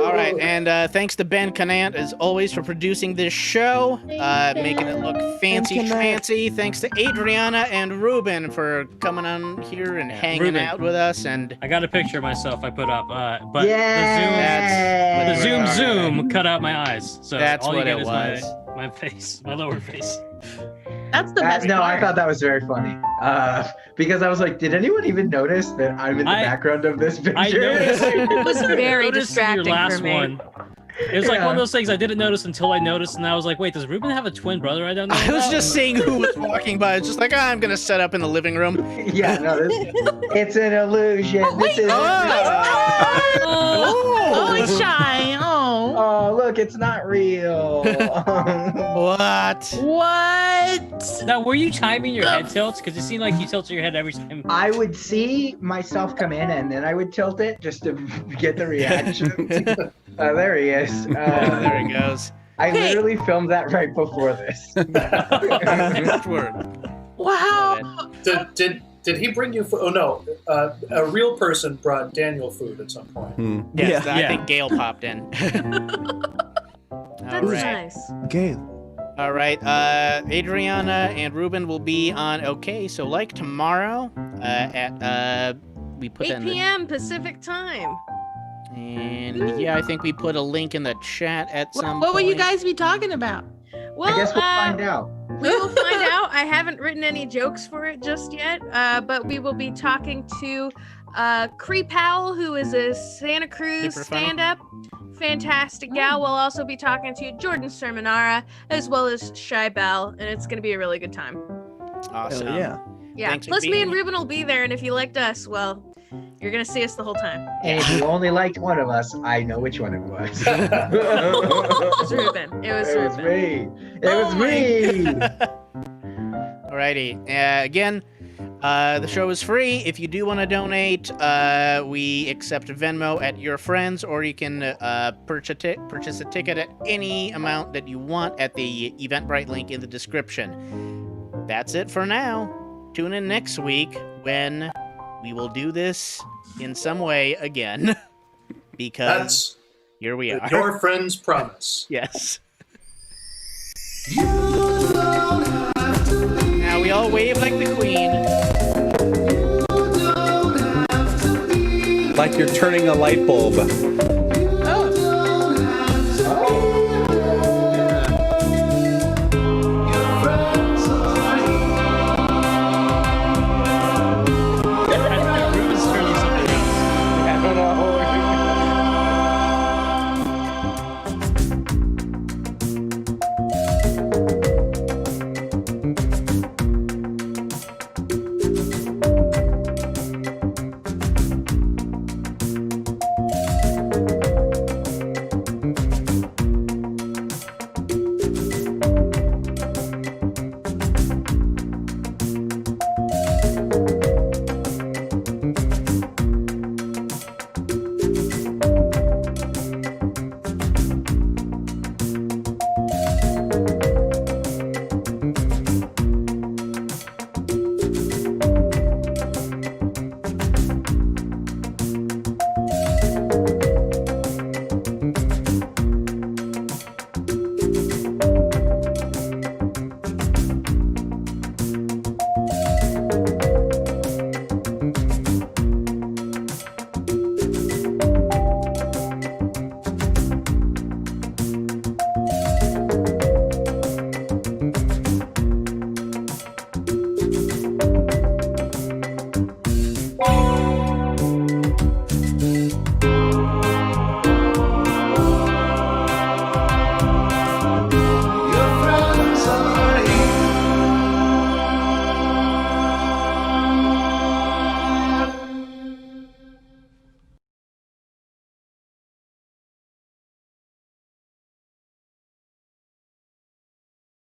all right, and thanks to Ben Canant as always for producing this show, making it look fancy schmancy. Thanks to Adrianna and Ruben for coming on here and hanging Ruben. out with us. And I got a picture of myself I put up, but Yeah. the zoom cut out my eyes. So That's all what you it get is was. my face, my lower face. That's the best No, I part. thought that was very funny. Because I was like, did anyone even notice that I'm in the background of this picture? I noticed. It was very Noticed distracting your last for me. one. It was like Yeah. one of those things I didn't notice until I noticed, and I was like, "Wait, does Ruben have a twin brother I don't know?" I was about? just seeing who was walking by. It's just like, I'm going to set up in the living room. Yeah, no, it's an illusion. This is Oh, it's shy. Oh. Oh, look, it's not real. What? What? Now, were you timing your head tilts? Because it seemed like you tilted your head every time. I would see myself come in and then I would tilt it just to get the reaction. There he is. There he goes. I Okay. literally filmed that right before this. Next word. Wow. Did he bring you food? Oh no, a real person brought Daniel food at some point. Yes, Yeah. I think Gail popped in. That's All right. nice. Gail. All right. Adrianna and Ruben will be on OK. So like tomorrow at we put 8 that in the, p.m. Pacific time. and yeah, I think we put a link in the chat at some What will you point. guys be talking about? Well, I guess we'll find out. we will find out. I haven't written any jokes for it just yet, but we will be talking to Cree Powell, who is a Santa Cruz Super funnel? stand-up fantastic gal. We'll also be talking to Jordan Sermonara as well as Shy Bell, and it's going to be a really good time. Awesome. Hell yeah. Yeah. Thanks for Plus, me being and here. Ruben will be there, and if you liked us, well, you're going to see us the whole time. And if you only liked one of us, I know which one it was. It was Ruben. It was It was Ruben. me. It Oh was my me. Alrighty. Again, the show is free. If you do want to donate, we accept Venmo at your friends, or you can purchase a ticket at any amount that you want at the Eventbrite link in the description. That's it for now. Tune in next week when we will do this in some way again. Because That's here we are. your friend's promise. Yes. Now we all wave like the queen. Like you're turning a light bulb.